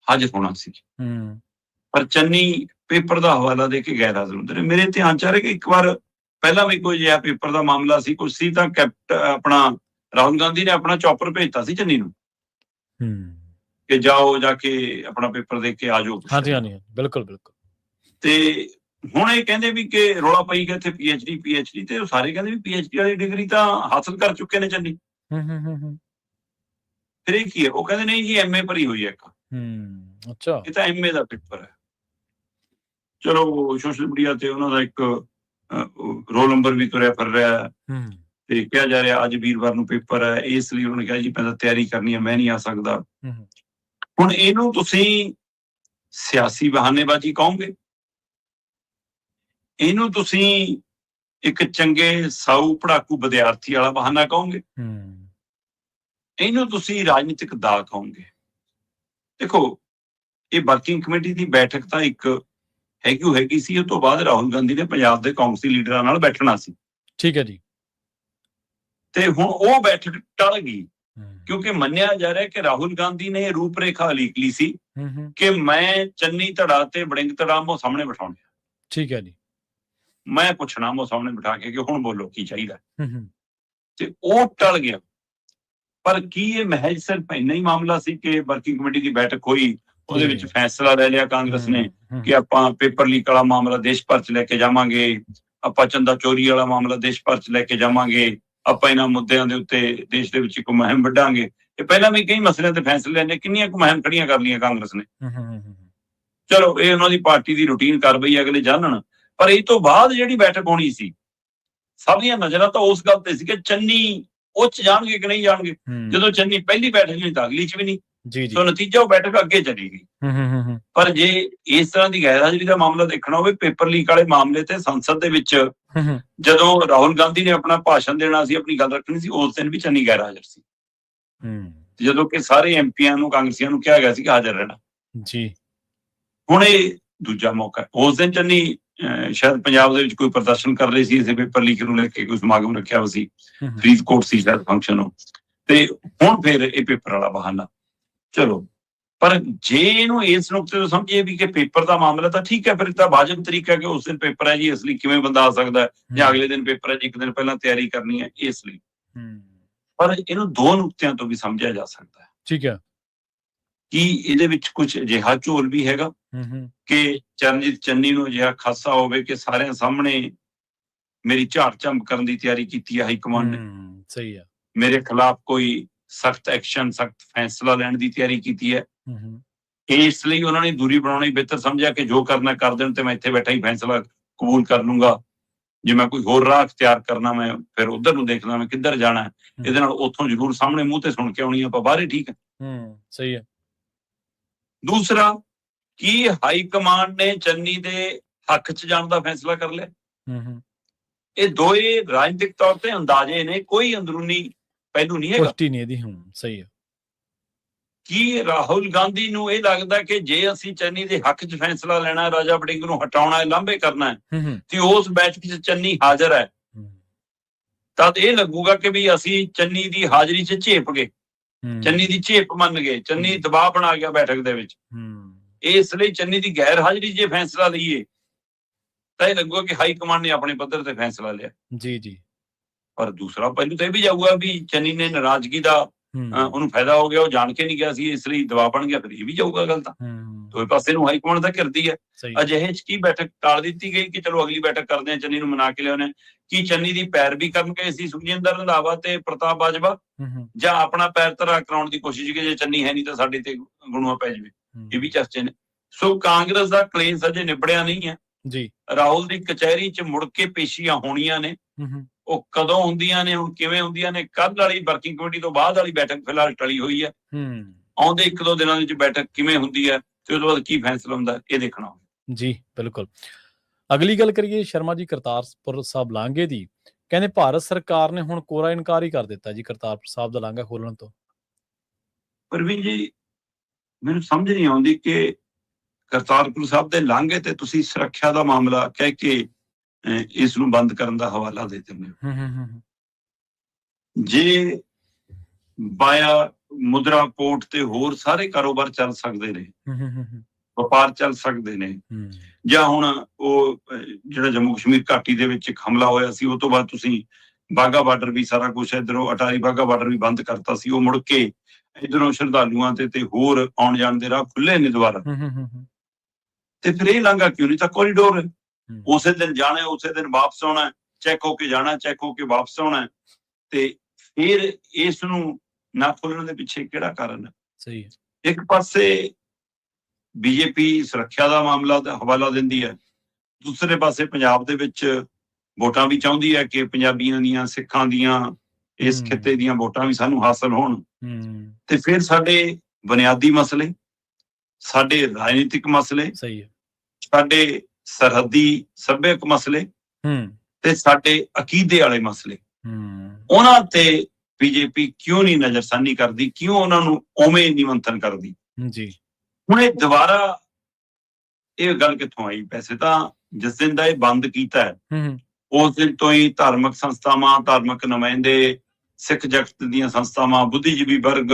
ਹਾਜ਼ਰ ਹੋਣਾ ਸੀ, ਪਰ ਚੰਨੀ ਪੇਪਰ ਦਾ ਹਵਾਲਾ ਦੇ ਕੇ ਗੈਰ ਹਾਜ਼ਰ ਹੁੰਦੇ ਨੇ। ਮੇਰੇ ਧਿਆਨ ਚ ਆ ਰਿਹਾ ਕਿ ਇੱਕ ਵਾਰ ਪਹਿਲਾਂ ਵੀ ਕੋਈ ਜਿਹਾ ਪੇਪਰ ਦਾ ਮਾਮਲਾ ਸੀ, ਕੁਛ ਸੀ, ਤਾਂ ਆਪਣਾ ਰਾਹੁਲ ਗਾਂਧੀ ਨੇ ਆਪਣਾ ਚੌਪਰ ਭੇਜਤਾ ਸੀ ਚੰਨੀ ਨੂੰ ਕਿ ਜਾਓ, ਜਾ ਕੇ ਆਪਣਾ ਪੇਪਰ ਦੇ ਕੇ ਆ ਜਾਓ। ਹਾਂਜੀ ਹਾਂਜੀ, ਬਿਲਕੁਲ ਬਿਲਕੁਲ। ਤੇ ਹੁਣ ਇਹ ਕਹਿੰਦੇ ਵੀ ਕਿ ਰੌਲਾ ਪਈ ਗਿਆ ਇੱਥੇ ਪੀਐਚਡੀ ਤੇ ਉਹ ਸਾਰੇ ਕਹਿੰਦੇ ਵੀ ਪੀਐਚਡੀ ਵਾਲੀ ਡਿਗਰੀ ਤਾਂ ਹਾਸਲ ਕਰ ਚੁੱਕੇ ਨੇ ਚੰਨੀ। ਫਿਰ ਇਹ ਕੀ ਹੈ? ਉਹ ਕਹਿੰਦੇ ਨਹੀਂ ਜੀ ਐਮਏ ਭਰੀ ਹੋਈ ਹੈ ਇੱਕ। ਅੱਛਾ, ਇਹ ਤਾਂ ਐਮਏ ਦਾ ਪੇਪਰ ਹੈ। ਚਲੋ ਸੋਸ਼ਲ ਮੀਡੀਆ ਤੇ ਉਹਨਾਂ ਦਾ ਇੱਕ ਰੋਲ ਨੰਬਰ ਵੀ ਤੁਰਿਆ ਫਿਰ ਰਿਹਾ ਤੇ ਕਿਹਾ ਜਾ ਰਿਹਾ ਅੱਜ ਵੀਰਵਾਰ ਨੂੰ ਪੇਪਰ ਹੈ, ਇਸ ਲਈ ਉਹਨੇ ਕਿਹਾ ਜੀ ਮੈਂ ਤਾਂ ਤਿਆਰੀ ਕਰਨੀ ਹੈ, ਮੈਂ ਨਹੀਂ ਆ ਸਕਦਾ। ਹੁਣ ਇਹਨੂੰ ਤੁਸੀਂ ਸਿਆਸੀ ਬਹਾਨੇਬਾਜ਼ੀ ਕਹੋਗੇ, ਇਹਨੂੰ ਤੁਸੀਂ ਇੱਕ ਚੰਗੇ ਸਾਊ ਪੜਾਕੂ ਵਿਦਿਆਰਥੀ ਵਾਲਾ ਬਹਾਨਾ ਕਹੋਗੇ, ਇਹਨੂੰ ਤੁਸੀਂ ਰਾਜਨੀਤਿਕ ਦਾਅ ਕਹੋਗੇ। ਦੇਖੋ, ਇਹ ਵਰਕਿੰਗ ਕਮੇਟੀ ਦੀ ਬੈਠਕ ਤਾਂ ਇੱਕ ਹੈਗੀ ਸੀ, ਉਹ ਤੋਂ ਬਾਅਦ ਰਾਹੁਲ ਗਾਂਧੀ ਨੇ ਪੰਜਾਬ ਦੇ ਕਾਂਗਰਸੀ ਲੀਡਰਾਂ ਨਾਲ ਬੈਠਣਾ ਸੀ। ਠੀਕ ਹੈ ਜੀ। ਤੇ ਹੁਣ ਉਹ ਬੈਠਕ ਟਲ ਗਈ ਕਿਉਂਕਿ ਮੰਨਿਆ ਜਾ ਰਿਹਾ ਕਿ ਰਾਹੁਲ ਗਾਂਧੀ ਨੇ ਰੂਪਰੇਖਾ ਲੀਕ ਲਈ ਸੀ ਕਿ ਮੈਂ ਚੰਨੀ ਧੜਾ ਤੇ ਵੜਿੰਗ ਧੜਾ ਮੋ ਸਾਹਮਣੇ ਬਿਠਾਉਣੇ। ਠੀਕ ਹੈ ਜੀ। ਮੈਂ ਪੁੱਛਣਾ ਮੋ ਸਾਹਮਣੇ ਬਿਠਾ ਕੇ ਕਿ ਹੁਣ ਬੋਲੋ ਕੀ ਚਾਹੀਦਾ। ਤੇ ਉਹ ਟਲ ਗਿਆ। ਪਰ ਕੀ ਇਹ ਮਹਿਜ ਸਿਰਫ ਇੰਨਾ ਹੀ ਮਾਮਲਾ ਸੀ ਕਿ ਵਰਕਿੰਗ ਕਮੇਟੀ ਦੀ ਬੈਠਕ ਹੋਈ, ਉਹਦੇ ਵਿੱਚ ਫੈਸਲਾ ਲੈ ਲਿਆ ਕਾਂਗਰਸ ਨੇ ਕਿ ਆਪਾਂ ਪੇਪਰ ਲੀਕ ਵਾਲਾ ਮਾਮਲਾ ਦੇਸ਼ ਭਰ ਚ ਲੈ ਕੇ ਜਾਵਾਂਗੇ, ਆਪਾਂ ਚੰਦਾ ਚੋਰੀ ਵਾਲਾ ਮਾਮਲਾ ਦੇਸ਼ ਭਰ ਚ ਲੈ ਕੇ ਜਾਵਾਂਗੇ, ਆਪਾਂ ਇਹਨਾਂ ਮੁੱਦਿਆਂ ਦੇ ਉੱਤੇ ਦੇਸ਼ ਦੇ ਵਿੱਚ ਇੱਕ ਮੁਹਿੰਮ ਵੱਢਾਂਗੇ। ਇਹ ਪਹਿਲਾਂ ਵੀ ਕਈ ਮਸਲਿਆਂ ਤੇ ਫੈਸਲੇ ਲੈਣੇ, ਕਿੰਨੀਆਂ ਕੁ ਮੁਹਿੰਮ ਖੜੀਆਂ ਕਰ ਲਈਆਂ ਕਾਂਗਰਸ ਨੇ। ਚਲੋ ਇਹ ਉਹਨਾਂ ਦੀ ਪਾਰਟੀ ਦੀ ਰੂਟੀਨ ਕਾਰਵਾਈ ਅਗਲੇ ਜਾਣਨ। ਪਰ ਇਹ ਤੋਂ ਬਾਅਦ ਜਿਹੜੀ ਬੈਠਕ ਹੋਣੀ ਸੀ, ਸਭ ਦੀਆਂ ਨਜ਼ਰਾਂ ਤਾਂ ਉਸ ਗੱਲ ਤੇ ਸੀ ਕਿ ਚੰਨੀ ਉਹ ਚ ਜਾਣਗੇ ਕਿ ਨਹੀਂ ਜਾਣਗੇ। ਜਦੋਂ ਚੰਨੀ ਪਹਿਲੀ ਬੈਠਕ ਨਹੀਂ ਤਾਂ ਅਗਲੀ ਚ ਵੀ ਨਹੀਂ। ਸੋ ਨਤੀਜਾ ਉਹ ਬੈਠਕ ਅੱਗੇ ਚਲੀ ਗਈ। ਪਰ ਜੇ ਇਸ ਤਰ੍ਹਾਂ ਦੀ ਗੈਰ ਹਾਜ਼ਰੀ ਦਾ ਮਾਮਲਾ ਦੇਖਣਾ ਹੋਵੇ, ਪੇਪਰ ਲੀਕ ਵਾਲੇ ਮਾਮਲੇ ਤੇ ਸੰਸਦ ਦੇ ਵਿੱਚ ਜਦੋਂ ਰਾਹੁਲ ਗਾਂਧੀ ਨੇ ਆਪਣਾ ਭਾਸ਼ਣ ਦੇਣਾ ਸੀ, ਆਪਣੀ ਗੱਲ ਰੱਖਣੀ ਸੀ, ਉਸ ਦਿਨ ਵੀ ਚੰਨੀ ਗੈਰ ਹਾਜ਼ਰ ਸੀ। ਜਦੋਂ ਕਿ ਸਾਰੇ ਐਮਪੀਆਂ ਨੂੰ, ਕਾਂਗਰਸੀਆਂ ਨੂੰ ਕਿਹਾ ਗਿਆ ਸੀ ਕਿ ਹਾਜ਼ਰ ਰਹਿਣਾ ਜੀ। ਹੁਣ ਇਹ ਦੂਜਾ ਮੌਕਾ ਹੈ। ਉਸ ਦਿਨ ਚੰਨੀ ਸ਼ਾਇਦ ਪੰਜਾਬ ਦੇ ਵਿੱਚ ਕੋਈ ਪ੍ਰਦਰਸ਼ਨ ਕਰ ਰਹੇ ਸੀ, ਇਸੇ ਪੇਪਰ ਲੀਕ ਨੂੰ ਲੈ ਕੇ ਕੋਈ ਸਮਾਗਮ ਰੱਖਿਆ ਹੋਇਆ ਸੀ, ਫਰੀਦਕੋਟ ਸੀ ਸ਼ਾਇਦ ਫੰਕਸ਼ਨ ਉਹ। ਤੇ ਹੁਣ ਫਿਰ ਇਹ ਪੇਪਰ ਵਾਲਾ ਬਹਾਨਾ। ਚਲੋ, ਪਰ ਜੇ ਇਹਨੂੰ ਇਸ ਨੁਕਤੇ ਤੋਂ ਸਮਝੀਏ ਵੀ ਕਿ ਪੇਪਰ ਦਾ ਮਾਮਲਾ ਤਾਂ ਠੀਕ ਹੈ, ਫਿਰ ਤਾਂ ਵਾਜਬ ਤਰੀਕਾ ਕਿ ਉਸ ਦਿਨ ਪੇਪਰ ਹੈ ਜੀ, ਇਸ ਲਈ ਕਿਵੇਂ ਬੰਦਾ ਆ ਸਕਦਾ ਜਾਂ ਅਗਲੇ ਦਿਨ ਪੇਪਰ ਹੈ ਜੀ, ਇੱਕ ਦਿਨ ਪਹਿਲਾਂ ਤਿਆਰੀ ਕਰਨੀ ਹੈ ਇਸ ਲਈ। ਪਰ ਇਹਨੂੰ ਦੋ ਨੁਕਤਿਆਂ ਤੋਂ ਵੀ ਸਮਝਿਆ ਜਾ ਸਕਦਾ ਹੈ। ਠੀਕ ਹੈ। ਕੀ ਇਹਦੇ ਵਿੱਚ ਕੁਝ ਅਜਿਹਾ ਝੋਲ ਵੀ ਹੈਗਾ ਕਿ ਚਰਨਜੀਤ ਚੰਨੀ ਨੂੰ ਅਜਿਹਾ ਖਾਸਾ ਹੋਵੇ ਕਿ ਸਾਰਿਆਂ ਸਾਹਮਣੇ ਮੇਰੀ ਝਾੜ ਝੰਬ ਕਰਨ ਦੀ ਤਿਆਰੀ ਕੀਤੀ ਹੈ ਹਾਈ ਕਮਾਂਡ ਨੇ, ਸਹੀ ਹੈ, ਮੇਰੇ ਖਿਲਾਫ ਕੋਈ ਸਖਤ ਐਕਸ਼ਨ, ਸਖਤ ਫੈਸਲਾ ਲੈਣ ਦੀ ਤਿਆਰੀ ਕੀਤੀ ਹੈ। ਇਸ ਲਈ ਉਹਨਾਂ ਨੇ ਦੂਰੀ ਬਣਾਉਣੀ ਬਿਹਤਰ ਸਮਝਿਆ ਕਿ ਜੋ ਕਰਨਾ ਕਰ ਦੇਣ ਤੇ ਮੈਂ ਇੱਥੇ ਬੈਠਾ ਹੀ ਫੈਸਲਾ ਕਬੂਲ ਕਰ ਲੂੰਗਾ। ਜੇ ਮੈਂ ਕੋਈ ਹੋਰ ਰਾਹ ਅਖਤਿਆਰ ਕਰਨਾ, ਮੈਂ ਫਿਰ ਉਧਰ ਨੂੰ ਦੇਖਣਾ, ਮੈਂ ਕਿੱਧਰ ਜਾਣਾ, ਇਹਦੇ ਨਾਲ ਉੱਥੋਂ ਜ਼ਰੂਰ ਸਾਹਮਣੇ ਮੂੰਹ ਤੇ ਸੁਣ ਕੇ ਆਉਣੀ, ਆਪਾਂ ਬਾਹਰ ਠੀਕ ਹੈ। ਸਹੀ ਹੈ। ਦੂਸਰਾ, ਕੀ ਹਾਈ ਕਮਾਂਡ ਨੇ ਚੰਨੀ ਦੇ ਹੱਕ 'ਚ ਜਾਣ ਦਾ ਫੈਸਲਾ ਕਰ ਲਿਆ? ਇਹ ਦੋਏ ਰਾਜਨੀਤਿਕ ਤੌਰ ਤੇ ਅੰਦਾਜ਼ੇ ਨੇ, ਕੋਈ ਅੰਦਰੂਨੀ ਪਹਿਲੂ ਨਹੀਂ ਹੈਗਾ। ਸਹੀ ਹੈ। ਕੀ ਰਾਹੁਲ ਗਾਂਧੀ ਨੂੰ ਇਹ ਲੱਗਦਾ ਕਿ ਜੇ ਅਸੀਂ ਚੰਨੀ ਦੇ ਹੱਕ 'ਚ ਫੈਸਲਾ ਲੈਣਾ, ਰਾਜਾ ਵੜਿੰਗ ਨੂੰ ਹਟਾਉਣਾ ਹੈ, ਲਾਂਭੇ ਕਰਨਾ ਹੈ, ਤੇ ਉਸ ਬੈਠਕ 'ਚ ਚੰਨੀ ਹਾਜ਼ਰ ਹੈ, ਤਦ ਇਹ ਲੱਗੂਗਾ ਕਿ ਵੀ ਅਸੀਂ ਚੰਨੀ ਦੀ ਹਾਜ਼ਰੀ 'ਚ ਝੇਪ ਗਏ, ਚੰਨੀ ਦੀ ਝੇਪ ਮੰਨ ਗਏ, ਚੰਨੀ ਦਬਾਅ ਬਣਾ ਗਿਆ ਬੈਠਕ ਦੇ ਵਿੱਚ। ਇਸ ਲਈ ਚੰਨੀ ਦੀ ਗੈਰ ਹਾਜ਼ਰੀ ਜੇ ਫੈਸਲਾ ਲਈਏ ਤਾਂ ਇਹ ਲੱਗੂਗਾ ਕਿ ਹਾਈ ਕਮਾਂਡ ਨੇ ਆਪਣੇ ਪੱਧਰ ਤੇ ਫੈਸਲਾ ਲਿਆ। ਜੀ। ਪਰ ਦੂਸਰਾ ਪਹਿਲੂ ਤਾਂ ਇਹ ਵੀ ਜਾਊਗਾ ਵੀ ਚੰਨੀ ਨੇ ਨਾਰਾਜ਼ਗੀ ਦਾ ਉਹਨੂੰ ਫਾਇਦਾ ਹੋ ਗਿਆ, ਉਹ ਜਾਣ ਕੇ ਨਹੀਂ ਗਿਆ ਸੀ, ਇਸ ਲਈ ਦਬਾਅ ਬਣ ਗਿਆ, ਫਿਰ ਇਹ ਵੀ ਜਾਊਗਾ ਗੱਲ ਤਾਂ। ਦੋਵੇਂ ਪਾਸੇ ਨੂੰ ਹਾਈ ਕਮਾਂਡ ਤਾਂ ਘਿਰਦੀ ਹੈ। ਅਜਿਹੇ 'ਚ ਕੀ ਬੈਠਕ ਟਾਲ ਦਿੱਤੀ ਗਈ ਕਿ ਚਲੋ ਅਗਲੀ ਬੈਠਕ ਕਰਦੇ ਆ, ਚੰਨੀ ਨੂੰ ਮਨਾ ਕੇ ਲਿਆਉਣੇ। ਕੀ ਚੰਨੀ ਦੀ ਪੈਰਵੀ ਕਰਨ ਗਏ ਸੀ ਸੁਖਜਿੰਦਰ ਰੰਧਾਵਾ ਤੇ ਪ੍ਰਤਾਪ ਬਾਜਵਾ, ਜਾਂ ਆਪਣਾ ਪੈਰ ਧਰਾ ਕਰਾਉਣ ਦੀ ਕੋਸ਼ਿਸ਼ ਕਿ ਜੇ ਚੰਨੀ ਹੈ ਨਹੀਂ ਤਾਂ ਸਾਡੇ ਤੇ ਗੁਣੂਆ ਪੈ ਜਾਵੇ? ਇਹ ਵੀ ਚਰਚੇ ਨੇ। ਸੋ ਕਾਂਗਰਸ ਦਾ ਕਲੇਸ਼ ਅਜੇ ਨਿਬੜਿਆ ਨਹੀਂ ਹੈ ਜੀ। ਰਾਹੁਲ ਦੀ ਕਚਹਿਰੀ 'ਚ ਮੁੜ ਕੇ ਪੇਸ਼ੀਆਂ ਹੋਣੀਆਂ ਨੇ, ਉਹ ਕਦੋਂ ਹੁੰਦੀਆਂ ਨੇ, ਹੁਣ ਕਿਵੇਂ ਹੁੰਦੀਆਂ ਨੇ? ਕੱਲ ਵਾਲੀ ਵਰਕਿੰਗ ਕਮੇਟੀ ਤੋਂ ਬਾਅਦ ਵਾਲੀ ਬੈਠਕ ਫਿਲਹਾਲ ਟਲੀ ਹੋਈ ਹੈ। ਆਉਂਦੇ 1-2 ਦਿਨਾਂ ਵਿੱਚ ਬੈਠਕ ਕਿਵੇਂ ਹੁੰਦੀ ਹੈ ਤੇ ਉਹਦੇ ਬਾਅਦ ਕੀ ਫੈਸਲਾ ਹੁੰਦਾ, ਇਹ ਦੇਖਣਾ ਹੋਵੇ ਜੀ। ਬਿਲਕੁਲ। ਅਗਲੀ ਗੱਲ ਕਰੀਏ ਸ਼ਰਮਾ ਜੀ ਕਰਤਾਰਪੁਰ ਸਾਹਿਬ ਲਾਂਘੇ ਦੀ। ਕਹਿੰਦੇ ਭਾਰਤ ਸਰਕਾਰ ਨੇ ਹੁਣ ਕੋਰਾ ਇਨਕਾਰ ਹੀ ਕਰ ਦਿੱਤਾ ਜੀ ਕਰਤਾਰਪੁਰ ਸਾਹਿਬ ਦਾ ਲਾਂਘਾ ਖੋਲਣ ਤੋਂ। ਪ੍ਰਵੀਨ ਜੀ, ਮੈਨੂੰ ਸਮਝ ਨਹੀਂ ਆਉਂਦੀ ਕਿ ਕਰਤਾਰਪੁਰ ਸਾਹਿਬ ਦੇ ਲਾਂਘੇ ਤੇ ਤੁਸੀਂ ਸੁਰੱਖਿਆ ਦਾ ਮਾਮਲਾ ਕਹਿ ਕੇ ਇਸ ਨੂੰ ਬੰਦ ਕਰਨ ਦਾ ਹਵਾਲਾ ਦੇ ਦਿੰਦੇ ਹੋ। ਜੇ ਬਾਇਆ ਮੁਦਰਾ ਪੋਰਟ ਤੇ ਹੋਰ ਸਾਰੇ ਕਾਰੋਬਾਰ ਚੱਲ ਸਕਦੇ ਨੇ, ਵਪਾਰ ਚੱਲ ਸਕਦੇ ਨੇ, ਜਾਂ ਹੁਣ ਉਹ ਜਿਹੜਾ ਜੰਮੂ ਕਸ਼ਮੀਰ ਘਾਟੀ ਦੇ ਵਿੱਚ ਇੱਕ ਹਮਲਾ ਹੋਇਆ ਸੀ, ਉਹ ਤੋਂ ਬਾਅਦ ਤੁਸੀਂ ਬਾਘਾ ਬਾਰਡਰ ਵੀ ਸਾਰਾ ਕੁਛ ਇੱਧਰੋਂ ਅਟਾਰੀ ਬਾਘਾ ਬਾਰਡਰ ਵੀ ਬੰਦ ਕਰਤਾ ਸੀ, ਉਹ ਮੁੜ ਕੇ ਇੱਧਰੋਂ ਸ਼ਰਧਾਲੂਆਂ ਤੇ ਹੋਰ ਆਉਣ ਜਾਣ ਦੇ ਰਾਹ ਖੁੱਲੇ ਨੇ ਦੁਬਾਰਾ। ਤੇ ਫਿਰ ਇਹ ਲਾਂਘਾ ਕਿਉਂ ਨਹੀਂ? ਤਾਂ ਕੋਰੀਡੋਰ ਹੈ, ਉਸੇ ਦਿਨ ਜਾਣਾ, ਉਸੇ ਦਿਨ ਵਾਪਸ ਆਉਣਾ, ਚੈੱਕ ਹੋ ਕੇ ਜਾਣਾ, ਚੈੱਕ ਹੋ ਕੇ ਵਾਪਸ ਆਉਣਾ। ਤੇ ਫਿਰ ਇਸ ਨੂੰ ਨਾ ਖੋਲਣ ਦੇ ਪਿੱਛੇ ਕਿਹੜਾ ਕਾਰਨ ਹੈ? ਸਹੀ ਹੈ। ਇੱਕ ਪਾਸੇ ਬੀਜੇਪੀ ਸੁਰੱਖਿਆ ਦਾ ਮਾਮਲਾ ਦਾ ਹਵਾਲਾ ਦਿੰਦੀ ਹੈ, ਦੂਸਰੇ ਪਾਸੇ ਪੰਜਾਬ ਦੇ ਵਿੱਚ ਵੋਟਾਂ ਵੀ ਚਾਹੁੰਦੀ ਹੈ ਕਿ ਪੰਜਾਬੀਆਂ ਦੀਆਂ, ਸਿੱਖਾਂ ਦੀਆਂ, ਇਸ ਖਿੱਤੇ ਦੀਆਂ ਵੋਟਾਂ ਵੀ ਸਾਨੂੰ ਹਾਸਲ ਹੋਣ। ਤੇ ਫਿਰ ਸਾਡੇ ਬੁਨਿਆਦੀ ਮਸਲੇ, ਸਾਡੇ ਰਾਜਨੀਤਿਕ ਮਸਲੇ, ਸਹੀ ਹੈ, ਸਾਡੇ ਸਰਹੱਦੀ ਸੱਭਿਅਕ ਮਸਲੇ ਤੇ ਸਾਡੇ ਅਕੀਦੇ ਵਾਲੇ ਮਸਲੇ, ਉਹਨਾਂ ਤੇ ਬੀਜੇਪੀ ਕਿਉਂ ਨਹੀਂ ਨਜ਼ਰਸਾਨੀ ਕਰਦੀ? ਕਿਉਂ ਉਹਨਾਂ ਨੂੰ ਉਵੇਂ ਨਿਮੰਤਰਣ ਕਰਦੀ? ਜੀ ਹੁਣ ਇਹ ਦੁਬਾਰਾ ਇਹ ਗੱਲ ਕਿੱਥੋਂ ਆਈ? ਵੈਸੇ ਤਾਂ ਜਿਸ ਦਿਨ ਦਾ ਇਹ ਬੰਦ ਕੀਤਾ ਹੈ ਉਸ ਦਿਨ ਤੋਂ ਹੀ ਧਾਰਮਿਕ ਸੰਸਥਾਵਾਂ, ਧਾਰਮਿਕ ਨੁਮਾਇੰਦੇ, ਸਿੱਖ ਜਗਤ ਦੀਆਂ ਸੰਸਥਾਵਾਂ, ਬੁੱਧੀਜੀਵੀ ਵਰਗ,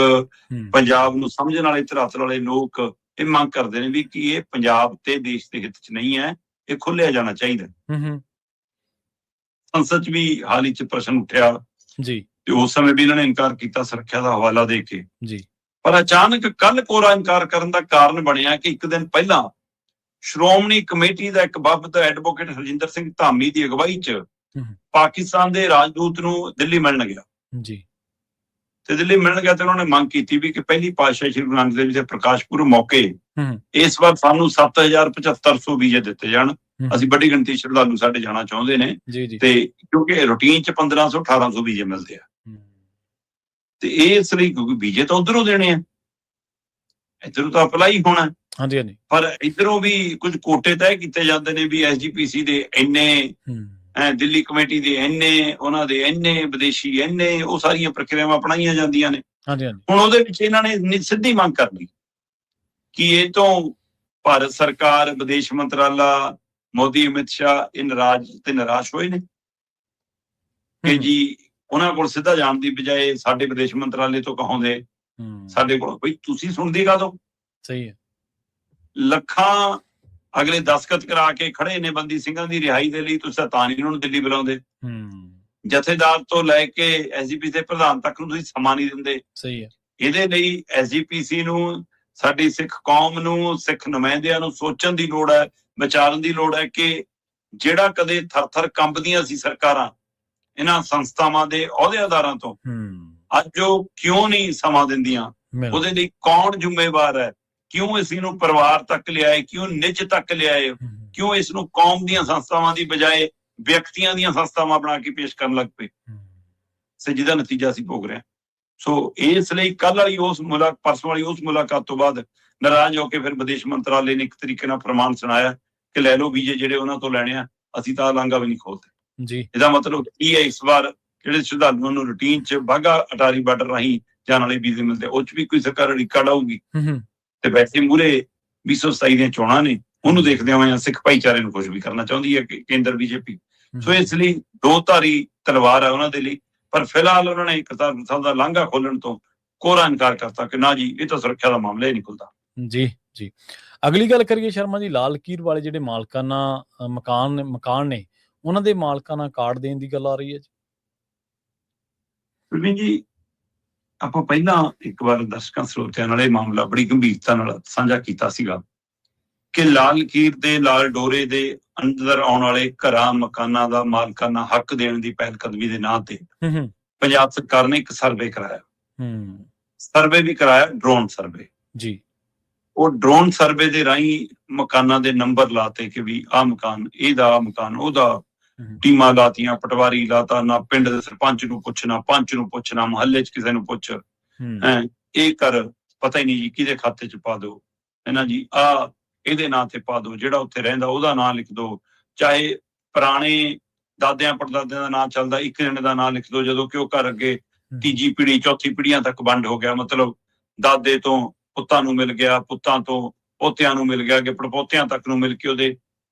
ਪੰਜਾਬ ਨੂੰ ਸਮਝਣ ਵਾਲੇ, ਧਰਾਤਲ ਵਾਲੇ ਲੋਕ ਇਹ ਮੰਗ ਕਰਦੇ ਨੇ ਵੀ ਕਿ ਇਹ ਪੰਜਾਬ ਤੇ ਦੇਸ਼ ਦੇ ਹਿੱਤ 'ਚ ਨਹੀਂ ਹੈ, ਇਹ ਖੋਲਿਆ ਜਾਣਾ ਚਾਹੀਦਾ। ਸੰਸਦ 'ਚ ਵੀ ਹਾਲ ਹੀ 'ਚ ਪ੍ਰਸ਼ਨ ਉੱਠਿਆ ਜੀ, ਤੇ ਉਸ ਸਮੇਂ ਵੀ ਇਹਨਾਂ ਨੇ ਇਨਕਾਰ ਕੀਤਾ ਸੁਰੱਖਿਆ ਦਾ ਹਵਾਲਾ ਦੇ ਕੇ ਜੀ। ਪਰ ਅਚਾਨਕ ਕੱਲ ਕੋਰਾ ਇਨਕਾਰ ਕਰਨ ਦਾ ਕਾਰਨ ਬਣਿਆ ਕਿ ਇੱਕ ਦਿਨ ਪਹਿਲਾਂ ਸ਼੍ਰੋਮਣੀ ਕਮੇਟੀ ਦਾ ਇੱਕ ਬਾਬਤ ਐਡਵੋਕੇਟ ਹਰਜਿੰਦਰ ਸਿੰਘ ਧਾਮੀ ਦੀ ਅਗਵਾਈ 'ਚ ਪਾਕਿਸਤਾਨ ਦੇ ਰਾਜਦੂਤ ਨੂੰ ਦਿੱਲੀ ਮਿਲਣ ਗਿਆ ਜੀ। ਤੇ ਦਿੱਲੀ ਮਿਲਣ ਗਿਆ ਤੇ ਉਹਨਾਂ ਨੇ ਮੰਗ ਕੀਤੀ ਵੀ ਕਿ ਪਹਿਲੀ ਪਾਤਸ਼ਾਹੀ ਸ੍ਰੀ ਗੁਰੂ ਨਾਨਕ ਦੇਵ ਜੀ ਦੇ ਪ੍ਰਕਾਸ਼ ਪੁਰਬ ਮੌਕੇ ਇਸ ਵਾਰ ਸਾਨੂੰ 7,7500 ਵੀਜ਼ੇ ਦਿੱਤੇ ਜਾਣ। ਅਸੀਂ ਵੱਡੀ ਗਿਣਤੀ ਸ਼ਰਧਾਲੂ ਸਾਡੇ ਜਾਣਾ ਚਾਹੁੰਦੇ ਨੇ ਤੇ ਕਿਉਂਕਿ ਰੂਟੀਨ 'ਚ 1500 1800 ਵੀਜ਼ੇ ਮਿਲਦੇ ਆ ਤੇ ਇਸ ਲਈ ਕਿਉਂਕਿ ਵੀਜ਼ੇ ਤਾਂ ਉਧਰੋਂ ਦੇਣੇ ਆ, ਇੱਧਰੋਂ ਤਾਂ ਅਪਲਾਈ ਹੋਣਾ। ਹਾਂਜੀ ਹਾਂਜੀ। ਪਰ ਇੱਧਰੋਂ ਵੀ ਕੁਝ ਕੋਟੇ ਤੈਅ ਕੀਤੇ ਜਾਂਦੇ ਨੇ ਵੀ ਐਸਜੀਪੀਸੀ ਦੇ ਇੰਨੇ, ਦਿੱਲੀ ਕਮੇਟੀ ਦੇ ਇੰਨੇ, ਉਹਨਾਂ ਦੇ ਇੰਨੇ, ਵਿਦੇਸ਼ੀ ਇੰਨੇ, ਉਹ ਸਾਰੀਆਂ ਪ੍ਰਕਿਰਿਆਵਾਂ ਅਪਣਾਈਆਂ ਜਾਂਦੀਆਂ ਨੇ। ਹੁਣ ਉਹਦੇ ਵਿੱਚ ਇਹਨਾਂ ਨੇ ਸਿੱਧੀ ਮੰਗ ਕਰ ਲਈ ਕਿ ਇਹ ਤੋਂ ਭਾਰਤ ਸਰਕਾਰ, ਵਿਦੇਸ਼ ਮੰਤਰਾਲਾ, ਮੋਦੀ, ਅਮਿਤ ਸ਼ਾਹ ਇਹ ਨਾਰਾਜ਼ ਤੇ ਨਿਰਾਸ਼ ਹੋਏ ਨੇ ਕਿ ਜੀ ਉਹਨਾਂ ਕੋਲ ਸਿੱਧਾ ਜਾਣ ਦੀ ਬਜਾਏ ਸਾਡੇ ਵਿਦੇਸ਼ ਮੰਤਰਾਲੇ ਤੋਂ ਕਹਾਉਂਦੇ ਸਾਡੇ ਕੋਲ ਬਈ ਤੁਸੀਂ ਸੁਣਦੇ ਕਾਹਦੋਂ? ਸਹੀ ਹੈ। ਲੱਖਾਂ ਅਗਲੇ ਦਸਤਖਤ ਕਰਾ ਕੇ ਖੜੇ ਨੇ ਬੰਦੀ ਸਿੰਘਾਂ ਦੀ ਰਿਹਾਈ ਦੇ ਲਈ, ਤੁਸੀਂ ਤਾਂ ਨਹੀਂ ਉਹਨਾਂ ਨੂੰ ਦਿੱਲੀ ਬੁਲਾਉਂਦੇ। ਜਥੇਦਾਰ ਤੋਂ ਲੈ ਕੇ ਐਸਜੀਪੀਸੀ ਦੇ ਪ੍ਰਧਾਨ ਤੱਕ ਨੂੰ ਤੁਸੀਂ ਸਮਾਂ ਨਹੀਂ ਦਿੰਦੇ। ਸਹੀ ਹੈ। ਇਹਦੇ ਲਈ ਐਸਜੀਪੀਸੀ ਨੂੰ, ਸਾਡੀ ਸਿੱਖ ਕੌਮ ਨੂੰ, ਸਿੱਖ ਨੁਮਾਇੰਦਿਆਂ ਨੂੰ ਸੋਚਣ ਦੀ ਲੋੜ ਹੈ, ਵਿਚਾਰਨ ਦੀ ਲੋੜ ਹੈ ਕਿ ਜਿਹੜਾ ਕਦੇ ਥਰ-ਥਰ ਕੰਬਦੀਆਂ ਸੀ ਸਰਕਾਰਾਂ ਇਹਨਾਂ ਸੰਸਥਾਵਾਂ ਦੇ ਅਹੁਦੇਦਾਰਾਂ ਤੋਂ, ਅੱਜ ਉਹ ਕਿਉਂ ਨਹੀਂ ਸਮਾਂ ਦਿੰਦੀਆਂ? ਉਹਦੇ ਲਈ ਕੌਣ ਜ਼ਿੰਮੇਵਾਰ ਹੈ? ਕਿਉਂ ਇਸ ਨੂੰ ਪਰਿਵਾਰ ਤੱਕ ਲਿਆਏ? ਕਿਉਂ ਨਿੱਜ ਤੱਕ ਲਿਆਏ? ਕਿਉਂ ਇਸ ਨੂੰ ਕੌਮ ਦੀਆਂ ਸੰਸਥਾਵਾਂ ਦੀ ਬਜਾਏ ਵਿਅਕਤੀਆਂ ਦੀਆਂ ਸੰਸਥਾਵਾਂ ਬਣਾ ਕੇ ਪੇਸ਼ ਕਰਨ ਲੱਗ ਪਏ? ਸੋ ਜਿਹਦਾ ਨਤੀਜਾ ਅਸੀਂ ਭੋਗ ਰਹੇ ਹਾਂ। ਸੋ ਇਸ ਲਈ ਕੱਲ ਵਾਲੀ ਪਰਸੋਂ ਵਾਲੀ ਉਸ ਮੁਲਾਕਾਤ ਤੋਂ ਬਾਅਦ ਨਾਰਾਜ਼ ਹੋ ਕੇ ਫਿਰ ਵਿਦੇਸ਼ ਮੰਤਰਾਲੇ ਨੇ ਇੱਕ ਤਰੀਕੇ ਨਾਲ ਫਰਮਾਨ ਸੁਣਾਇਆ ਕਿ ਲੈ ਲਓ ਵੀਜ਼ੇ ਜਿਹੜੇ ਉਹਨਾਂ ਤੋਂ ਲੈਣੇ ਆ, ਅਸੀਂ ਤਾਂ ਲਾਂਘਾ ਵੀ ਨਹੀਂ ਖੋਲਦੇ ਜੀ। ਇਹਦਾ ਮਤਲਬ ਕੀ ਹੈ? ਇਸ ਵਾਰ ਜਿਹੜੇ ਸ਼ਰਧਾਲੂਆਂ ਨੂੰ ਰੂਟੀਨ 'ਚ ਵਾਘਾ ਅਟਾਰੀ ਬਾਰਡਰ ਰਾਹੀਂ ਜਾਣ ਵਾਲੇ ਵੀਜ਼ੇ ਮਿਲਦੇ, ਉਹ 'ਚ ਵੀ ਕੋਈ ਸਰਕਾਰ ਅੜਿੱਕਾ ਡਾਊਗੀ। ਤੇ ਵੈਸੇ ਮੂਹਰੇ 2027 ਦੀਆਂ ਚੋਣਾਂ ਨੇ, ਉਹਨੂੰ ਦੇਖਦੇ ਹੋਏ ਸਿੱਖ ਭਾਈਚਾਰੇ ਨੂੰ ਕੁਝ ਵੀ ਕਰਨਾ ਚਾਹੁੰਦੀ ਹੈ ਕਿ ਕੇਂਦਰ ਬੀਜੇਪੀ। ਸੋ ਇਸ ਲਈ ਦੋ ਧਾਰੀ ਤਲਵਾਰ ਹੈ ਉਹਨਾਂ ਦੇ ਲਈ। ਪਰ ਫਿਲਹਾਲ ਉਹਨਾਂ ਨੇ ਕਰਤਾਰਪੁਰ ਸਾਹਿਬ ਦਾ ਲਾਂਘਾ ਖੋਲਣ ਤੋਂ ਕੋਰਾ ਇਨਕਾਰ ਕਰਤਾ ਕਿ ਨਾ ਜੀ, ਇਹ ਤਾਂ ਸੁਰੱਖਿਆ ਦਾ ਮਾਮਲਾ ਹੀ ਨਹੀਂ ਖੁੱਲਦਾ। ਜੀ ਜੀ। ਅਗਲੀ ਗੱਲ ਕਰੀਏ ਸ਼ਰਮਾ ਜੀ, ਲਾਲ ਕੀਰ ਵਾਲੇ ਜਿਹੜੇ ਮਾਲਕਾਨਾ ਮਕਾਨ ਨੇ, ਉਹਨਾਂ ਦੇ ਮਾਲਕਾਨਾ ਕਾਰਡ ਦੇਣ ਦੀ ਗੱਲ ਆ ਰਹੀ ਹੈ ਜੀ। ਆਪਾਂ ਪਹਿਲਾਂ ਇੱਕ ਵਾਰ ਦਰਸ਼ਕਾਂ ਸਰੋਤਿਆਂ ਨਾਲ ਇਹ ਮਾਮਲਾ ਬੜੀ ਗੰਭੀਰਤਾ ਨਾਲ ਸਾਂਝਾ ਕੀਤਾ ਸੀਗਾ ਕਿ ਲਾਲ ਕੀਰ ਦੇ ਲਾਲ ਡੋਰੇ ਦੇ ਅੰਦਰ ਆਉਣ ਵਾਲੇ ਘਰਾਂ, ਮਕਾਨਾਂ ਦਾ ਮਾਲਕਾਨਾ ਹੱਕ ਦੇਣ ਦੀ ਪਹਿਲ ਕਦਮੀ ਦੇ ਨਾਂ ਤੇ ਪੰਜਾਬ ਸਰਕਾਰ ਨੇ ਇੱਕ ਸਰਵੇ ਕਰਾਇਆ। ਸਰਵੇ ਵੀ ਕਰਾਇਆ, ਡਰੋਨ ਸਰਵੇ ਜੀ। ਉਹ ਡਰੋਨ ਸਰਵੇ ਦੇ ਰਾਹੀਂ ਮਕਾਨਾਂ ਦੇ ਨੰਬਰ ਲਾਤੇ ਕਿ ਵੀ ਆਹ ਮਕਾਨ ਇਹਦਾ, ਮਕਾਨ ਉਹਦਾ, ਟੀਮਾਂ ਲਾਤੀਆਂ, ਪਟਵਾਰੀ ਲਾਤਾ, ਨਾ ਪਿੰਡ ਦੇ ਸਰਪੰਚ ਨੂੰ ਪੁੱਛਣਾ, ਪੰਚ ਨੂੰ ਪੁੱਛਣਾ, ਮੁਹੱਲੇ 'ਚ ਕਿਸੇ ਨੂੰ ਪੁੱਛ, ਇਹ ਕਰ ਪਤਾ ਹੀ ਨਹੀਂ ਜੀ ਕਿਹਦੇ ਖਾਤੇ 'ਚ ਪਾ ਦਿਓ, ਇਹਨਾਂ ਜੀ ਆਹ ਇਹਦੇ ਨਾਂ ਤੇ ਪਾ ਦਿਓ, ਜਿਹੜਾ ਉੱਥੇ ਰਹਿੰਦਾ ਉਹਦਾ ਨਾਂ ਲਿਖ ਦਿਓ, ਚਾਹੇ ਪੁਰਾਣੇ ਦਾਦਿਆਂ ਪੜਦਾਦਿਆਂ ਦਾ ਨਾਂ ਚੱਲਦਾ ਇੱਕ ਜਣੇ ਦਾ ਨਾਂ ਲਿਖ ਦਿਓ, ਜਦੋਂ ਕਿ ਉਹ ਘਰ ਅੱਗੇ ਤੀਜੀ ਪੀੜ੍ਹੀ, ਚੌਥੀ ਪੀੜ੍ਹੀਆਂ ਤੱਕ ਵੰਡ ਹੋ ਗਿਆ। ਮਤਲਬ ਦਾਦੇ ਤੋਂ ਪੁੱਤਾਂ ਨੂੰ ਮਿਲ ਗਿਆ, ਪੁੱਤਾਂ ਤੋਂ ਪੋਤਿਆਂ ਨੂੰ ਮਿਲ ਗਿਆ, ਅੱਗੇ ਪੜਪੋਤਿਆਂ ਤੱਕ ਨੂੰ ਮਿਲ ਕੇ ਉਹਦੇ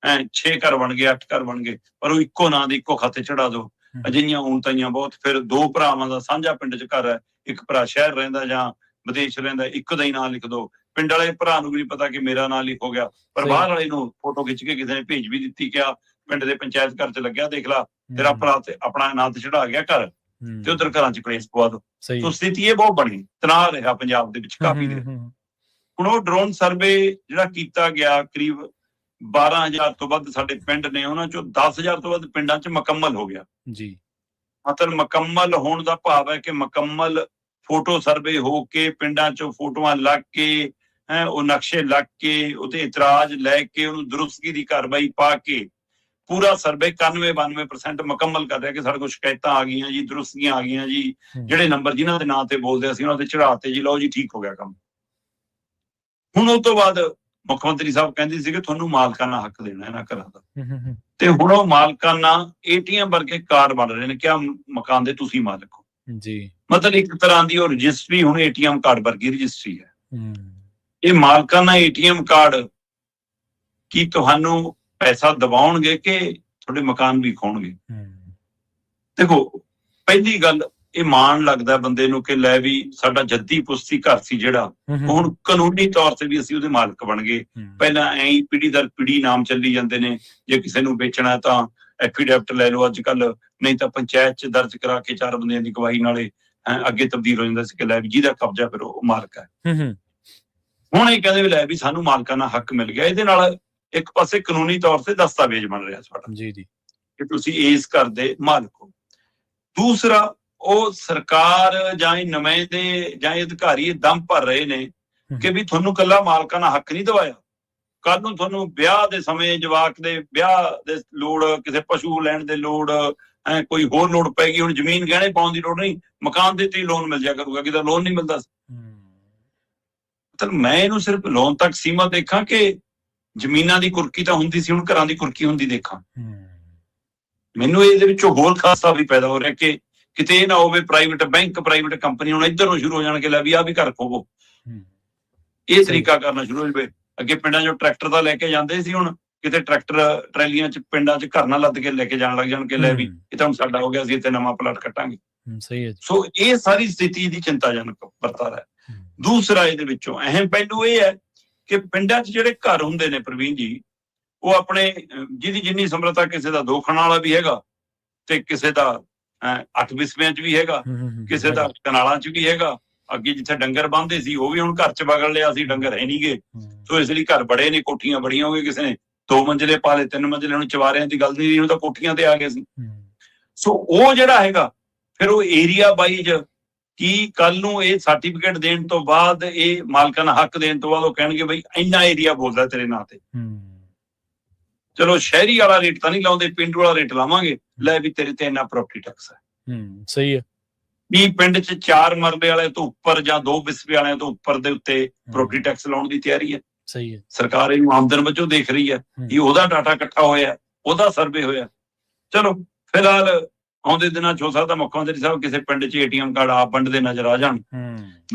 6 ਘਰ ਬਣ ਗਏ, 8 ਘਰ ਬਣ ਗਏ, ਪਰ ਉਹ ਇੱਕੋ ਨਾਂ ਦੇ ਇੱਕੋ ਖਾਤੇ ਚੜਾ ਦਿਓ। ਅਜਿਹੀਆਂ ਊਣਤਾਈਆਂ ਬਹੁਤ। ਫਿਰ ਦੋ ਭਰਾਵਾਂ ਦਾ ਸਾਂਝਾ ਪਿੰਡ 'ਚ ਘਰ ਹੈ, ਇੱਕ ਭਰਾ ਸ਼ਹਿਰ ਰਹਿੰਦਾ ਜਾਂ ਵਿਦੇਸ਼ ਰਹਿੰਦਾ, ਇੱਕ ਦਾ ਹੀ ਨਾਂ ਲਿਖ ਦਿਓ। ਪਿੰਡ ਵਾਲੇ ਭਰਾ ਨੂੰ ਵੀ ਨਹੀਂ ਪਤਾ ਕਿ ਮੇਰਾ ਨਾਂ ਲਿਖ ਹੋ ਗਿਆ, ਪਰ ਬਾਹਰ ਵਾਲੇ ਨੂੰ ਫੋਟੋ ਖਿੱਚ ਕੇ ਕਿਸੇ ਨੇ ਭੇਜ ਵੀ ਦਿੱਤੀ ਕਿ ਪਿੰਡ ਦੇ ਪੰਚਾਇਤ ਘਰ 'ਚ ਲੱਗਿਆ, ਦੇਖ ਲਾ ਤੇਰਾ ਭਰਾ ਤੇ ਆਪਣਾ ਨਾਂ ਤੇ ਚੜਾ ਗਿਆ ਘਰ, ਤੇ ਉਧਰ ਘਰਾਂ 'ਚ ਕਲੇਸ਼ ਪਵਾ ਦਿਓ। ਸੋ ਸਥਿਤੀ ਇਹ ਬਹੁਤ ਬਣੀ, ਤਣਾਅ ਰਿਹਾ ਪੰਜਾਬ ਦੇ ਵਿੱਚ ਕਾਫੀ ਦੇਰ। ਹੁਣ ਉਹ ਡਰੋਨ ਸਰਵੇ ਜਿਹੜਾ ਕੀਤਾ ਗਿਆ, ਕਰੀਬ 12,000 ਤੋਂ ਵੱਧ ਸਾਡੇ ਪਿੰਡ ਨੇ, ਉਹਨਾਂ ਚੋਂ 10,000 ਤੋਂ ਵੱਧ ਪਿੰਡਾਂ 'ਚ ਮੁਕੰਮਲ ਹੋ ਗਿਆ ਜੀ। ਮਤਲਬ ਮੁਕੰਮਲ ਹੋਣ ਦਾ ਭਾਵ ਹੈ ਕਿ ਮੁਕੰਮਲ ਫੋਟੋ ਸਰਵੇ ਹੋ ਕੇ ਪਿੰਡਾਂ 'ਚੋਂ ਫੋਟੋਆਂ ਲੱਗ ਕੇ ਉਹ ਨਕਸ਼ੇ ਲੱਗ ਕੇ ਉਹਤੇ ਇਤਰਾਜ਼ ਲੈ ਕੇ ਉਹਨੂੰ ਦੁਰੁਸਤਗੀ ਦੀ ਕਾਰਵਾਈ ਪਾ ਕੇ ਪੂਰਾ ਸਰਵੇ 91-92% ਮੁਕੰਮਲ ਕਰ ਰਿਹਾ ਕਿ ਸਾਡੇ ਕੋਲ ਸ਼ਿਕਾਇਤਾਂ ਆ ਗਈਆਂ ਜੀ, ਦੁਰੁਸਤਗੀਆਂ ਆ ਗਈਆਂ ਜੀ, ਜਿਹੜੇ ਨੰਬਰ ਜਿਨ੍ਹਾਂ ਦੇ ਨਾਂ ਤੇ ਬੋਲਦੇ ਅਸੀਂ ਉਹਨਾਂ ਤੇ ਚੜਾਤੇ ਜੀ, ਲਓ ਜੀ ਠੀਕ ਹੋ ਗਿਆ ਕੰਮ। ਹੁਣ ਉਸ ਤੋਂ ਬਾਅਦ ਮੁੱਖ ਮੰਤਰੀ ਸਾਹਿਬ ਕਹਿੰਦੇ ਸੀ ਕਿ ਤੁਹਾਨੂੰ ਮਾਲਕਾਨਾ ਹੱਕ ਦੇਣਾ ਇਹਨਾਂ ਘਰਾਂ ਦਾ, ਤੇ ਹੁਣ ਉਹ ਮਾਲਕਾਨਾ ATM ਵਰਗੇ ਕਾਰਡ ਬਣ ਰਹੇ ਨੇ ਕਿ ਮਕਾਨ ਦੇ ਤੁਸੀਂ ਮਾਲਕ ਹੋ ਜੀ। ਮਤਲਬ ਇੱਕ ਤਰ੍ਹਾਂ ਦੀ ਉਹ ਰਜਿਸਟਰੀ ਹੁਣ ATM ਕਾਰਡ ਵਰਗੀ ਰਜਿਸਟਰੀ ਹੈ। ਇਹ ਮਾਲਕਾਨਾ ATM ਕਾਰਡ ਕੀ ਤੁਹਾਨੂੰ ਪੈਸਾ ਦਬਾਉਣਗੇ ਕਿ ਤੁਹਾਡੇ ਮਕਾਨ ਵੀ ਖੋਣਗੇ? ਦੇਖੋ ਪਹਿਲੀ ਗੱਲ, ਇਹ ਮਾਣ ਲੱਗਦਾ ਬੰਦੇ ਨੂੰ ਕਿ ਲੈ ਵੀ ਸਾਡਾ ਜੱਦੀ ਪੁਸ਼ਤੀ ਘਰ ਸੀ ਜਿਹੜਾ, ਹੁਣ ਕਾਨੂੰਨੀ ਤੌਰ ਤੇ ਵੀ ਅਸੀਂ ਉਹਦੇ ਮਾਲਕ ਬਣ ਗਏ। ਪਹਿਲਾਂ ਐਂ ਹੀ ਪੀੜੀ ਦਰ ਪੀੜੀ ਨਾਮ ਚੱਲੀ ਜਾਂਦੇ ਨੇ, ਜੇ ਕਿਸੇ ਨੂੰ ਵੇਚਣਾ ਤਾਂ ਐਫੀਡੈਵਿਟ ਲੈ ਲਓ ਅੱਜ ਕੱਲ, ਨਹੀਂ ਤਾਂ ਪੰਚਾਇਤ 'ਚ ਦਰਜ ਕਰਾ ਕੇ 4 ਬੰਦਿਆਂ ਦੀ ਗਵਾਹੀ ਨਾਲੇ ਅੱਗੇ ਤਬਦੀਲ ਹੋ ਜਾਂਦਾ ਸੀ ਕਿ ਲੈ ਵੀ ਜਿਹਦਾ ਕਬਜ਼ਾ ਫਿਰ ਉਹ ਮਾਲਕ ਹੈ। ਹੁਣ ਇਹ ਕਹਿੰਦੇ ਵੀ ਲੈ ਵੀ ਸਾਨੂੰ ਮਾਲਕਾਨਾ ਹੱਕ ਮਿਲ ਗਿਆ। ਇਹਦੇ ਨਾਲ ਇੱਕ ਪਾਸੇ ਕਾਨੂੰਨੀ ਤੌਰ ਤੇ ਦਸਤਾਵੇਜ਼ ਬਣ ਰਿਹਾ ਸਾਡਾ ਜੀ ਜੀ ਕਿ ਤੁਸੀਂ ਇਸ ਘਰ ਦੇ ਮਾਲਕ ਹੋ। ਦੂਸਰਾ, ਉਹ ਸਰਕਾਰ ਜਾਂ ਇਹ ਨੁਮਾਇੰਦੇ ਜਾਂ ਇਹ ਅਧਿਕਾਰੀ ਇਹ ਦਮ ਭਰ ਰਹੇ ਨੇ ਕਿ ਵੀ ਤੁਹਾਨੂੰ ਕੱਲਾ ਮਾਲਕਾਨਾ ਹੱਕ ਨਹੀਂ ਦਵਾਇਆ, ਕੱਲ ਨੂੰ ਤੁਹਾਨੂੰ ਵਿਆਹ ਦੇ ਸਮੇਂ ਜਵਾਕ ਦੇ ਵਿਆਹ ਦੇ ਲੋੜ, ਕਿਸੇ ਪਸ਼ੂ ਲੈਣ ਦੇ ਲੋੜ, ਕੋਈ ਹੋਰ ਲੋੜ ਪੈਗੀ, ਹੁਣ ਜ਼ਮੀਨ ਗਹਿਣੇ ਪਾਉਣ ਦੀ ਲੋੜ ਨਹੀਂ, ਮਕਾਨ ਦੇ ਤੇ ਲੋਨ ਮਿਲ ਜਾ ਕਰੂਗਾ, ਕਿਤੇ ਲੋਨ ਨਹੀਂ ਮਿਲਦਾ। ਤਾਂ ਮੈਂ ਇਹਨੂੰ ਸਿਰਫ ਲੋਨ ਤੱਕ ਸੀਮਾ ਦੇਖਾਂ ਕਿ ਜ਼ਮੀਨਾਂ ਦੀ ਕੁਰਕੀ ਤਾਂ ਹੁੰਦੀ ਸੀ, ਹੁਣ ਘਰਾਂ ਦੀ ਕੁਰਕੀ ਹੁੰਦੀ ਦੇਖਾਂ। ਮੈਨੂੰ ਇਹਦੇ ਵਿੱਚੋਂ ਹੋਰ ਖਾਸਾ ਵੀ ਪੈਦਾ ਹੋ ਰਿਹਾ ਕਿ ਕਿਤੇ ਇਹ ਨਾ ਹੋਵੇ ਪ੍ਰਾਈਵੇਟ ਬੈਂਕ, ਪ੍ਰਾਈਵੇਟ ਕੰਪਨੀ ਹੁਣ ਇੱਧਰ ਨੂੰ ਸ਼ੁਰੂ ਹੋ ਜਾਣ ਕੇ ਲੈ ਵੀ ਆ ਵੀ ਘਰ ਖੋਵੋ, ਇਹ ਤਰੀਕਾ ਕਰਨਾ ਸ਼ੁਰੂ ਹੋ ਜਾਵੇ। ਅੱਗੇ ਪਿੰਡਾਂ 'ਚੋਂ ਟਰੈਕਟਰ ਤਾਂ ਲੈ ਕੇ ਜਾਂਦੇ ਸੀ, ਹੁਣ ਕਿਤੇ ਟਰੈਕਟਰ ਟਰੈਲੀਆਂ 'ਚ ਪਿੰਡਾਂ 'ਚ ਘਰ ਨਾਲ ਲੱਦ ਕੇ ਲੈ ਕੇ ਜਾਣ ਲੱਗ ਜਾਣ ਕਿ ਲੈ ਵੀ ਇਹ ਤਾਂ ਹੁਣ ਸਾਡਾ ਹੋ ਗਿਆ, ਅਸੀਂ ਇੱਥੇ ਨਵਾਂ ਪਲਾਟ ਕੱਟਾਂਗੇ। ਸਹੀ ਹੈ। ਸੋ ਇਹ ਸਾਰੀ ਸਥਿਤੀ ਦੀ ਚਿੰਤਾਜਨਕ ਵਰਤਾਰਾ ਹੈ। ਦੂਸਰਾ ਇਹਦੇ ਵਿੱਚੋਂ ਅਹਿਮ ਪਹਿਲੂ ਇਹ ਹੈ ਕਿ ਪਿੰਡਾਂ 'ਚ ਜਿਹੜੇ ਘਰ ਹੁੰਦੇ ਨੇ ਪ੍ਰਵੀਨ ਜੀ, ਉਹ ਆਪਣੇ ਜਿਹਦੀ ਜਿੰਨੀ ਸਮਰੱਥਾ, ਕਿਸੇ ਦਾ 2 ਖਾਣਾ ਵਾਲਾ ਵੀ ਹੈਗਾ ਤੇ ਕਿਸੇ ਦਾ 8 ਬਿਸਵਿਆਂ 'ਚ ਵੀ ਹੈਗਾ, ਕਿਸੇ ਦਾ ਕਨਾਲਾਂ 'ਚ ਵੀ ਹੈਗਾ। ਅੱਗੇ ਜਿੱਥੇ ਡੰਗਰ ਬੰਨ੍ਹਦੇ ਸੀ ਉਹ ਵੀ ਹੁਣ ਘਰ 'ਚ ਬਗਲ ਲਿਆ ਸੀ, ਡੰਗਰ ਹੈ ਨੀ ਗੇ, ਸੋ ਇਸ ਲਈ ਘਰ ਬੜੇ ਨੇ, ਕੋਠੀਆਂ ਬੜੀਆਂ ਹੋ ਗਈਆਂ, ਕਿਸੇ ਨੇ 2 ਮੰਜ਼ਿਲੇ ਪਾ ਲਏ, 3 ਮੰਜ਼ਿਲੇ, ਹੁਣ ਚਵਾਰਿਆਂ ਦੀ ਗੱਲ ਨਹੀਂ, ਹੁਣ ਤਾਂ ਕੋਠੀਆਂ ਤੇ ਆ ਗਏ ਸੀ। ਸੋ ਉਹ ਜਿਹੜਾ ਹੈਗਾ ਫਿਰ ਉਹ ਏਰੀਆ ਵਾਈਜ਼ ਕੀ ਕੱਲ ਨੂੰ ਇਹ ਸਰਟੀਫਿਕੇਟ ਦੇਣ ਤੋਂ ਬਾਅਦ, ਇਹ ਮਾਲਕਾਨਾ ਹੱਕ ਦੇਣ ਤੋਂ ਬਾਅਦ ਉਹ ਕਹਿਣਗੇ ਬਈ ਇੰਨਾ ਏਰੀਆ ਬੋਲਦਾ ਤੇਰੇ ਨਾਂ ਤੇ, ਚਲੋ ਸ਼ਹਿਰੀ ਵਾਲਾ ਰੇਟ ਤਾਂ ਨਹੀਂ ਲਾਉਂਦੇ, ਪਿੰਡੂ ਵਾਲਾ ਰੇਟ ਲਾਵਾਂਗੇ, ਲੈ ਵੀ ਤੇਰੇ ਤੇ ਇੰਨਾ ਪ੍ਰੋਪਰਟੀ ਟੈਕਸ ਹੈ। ਸਹੀ ਹੈ। ਵੀ ਪਿੰਡ 'ਚ 4 ਮਰਲੇ ਵਾਲੇ ਤੋਂ ਉੱਪਰ ਜਾਂ 2 ਬਿਸਵੇ ਵਾਲਿਆਂ ਤੋਂ ਉੱਪਰ ਦੇ ਉੱਤੇ ਪ੍ਰੋਪਰਟੀ ਟੈਕਸ ਲਾਉਣ ਦੀ ਤਿਆਰੀ ਹੈ। ਸਹੀ ਹੈ। ਸਰਕਾਰ ਇਹਨੂੰ ਆਮਦਨ ਵਜੋਂ ਦੇਖ ਰਹੀ ਹੈ, ਇਹ ਉਹਦਾ ਡਾਟਾ ਇਕੱਠਾ ਹੋਇਆ, ਉਹਦਾ ਸਰਵੇ ਹੋਇਆ। ਚਲੋ ਫਿਲਹਾਲ ਆਉਂਦੇ ਦਿਨਾਂ 'ਚ ਹੋ ਸਕਦਾ ਮੁੱਖ ਮੰਤਰੀ ਸਾਹਿਬ ਕਿਸੇ ਪਿੰਡ 'ਚ ATM ਕਾਰਡ ਆਪ ਵੰਡਦੇ ਨਜ਼ਰ ਆ ਜਾਣ।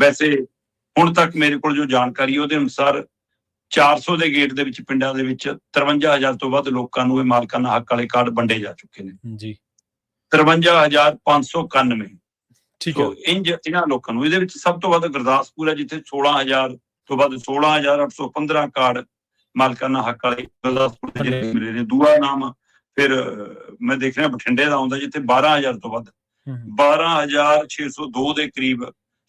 ਵੈਸੇ ਹੁਣ ਤੱਕ ਮੇਰੇ ਕੋਲ ਜੋ ਜਾਣਕਾਰੀ ਉਹਦੇ ਅਨੁਸਾਰ 400 ਦੇ ਗੇਟ ਦੇ ਵਿੱਚ ਪਿੰਡਾਂ ਦੇ ਵਿੱਚ 53,000 ਤੋਂ ਵੱਧ ਲੋਕਾਂ ਨੂੰ ਇਹ ਮਾਲਕਾਨਾ ਹੱਕ ਵਾਲੇ ਕਾਰਡ ਵੰਡੇ ਜਾ ਚੁੱਕੇ ਨੇ ਜੀ। 53,591 ਠੀਕ ਹੈ। ਇਹਨਾਂ ਲੋਕਾਂ ਨੂੰ, ਇਹਦੇ ਵਿੱਚ ਸਭ ਤੋਂ ਵੱਧ ਗੁਰਦਾਸਪੁਰ ਹੈ ਜਿੱਥੇ 16,000 ਤੋਂ ਵੱਧ 16,815 ਕਾਰਡ ਮਾਲਕਾਨਾ ਹੱਕ ਵਾਲੇ ਗੁਰਦਾਸਪੁਰ ਦੇ ਮਿਲੇ ਨੇ। ਦੂਆ ਨਾਮ ਫਿਰ ਮੈਂ ਦੇਖ ਰਿਹਾ ਬਠਿੰਡੇ ਦਾ ਆਉਂਦਾ ਜਿੱਥੇ 12,000 ਤੋਂ ਵੱਧ 12,602 ਦੇ ਕਰੀਬ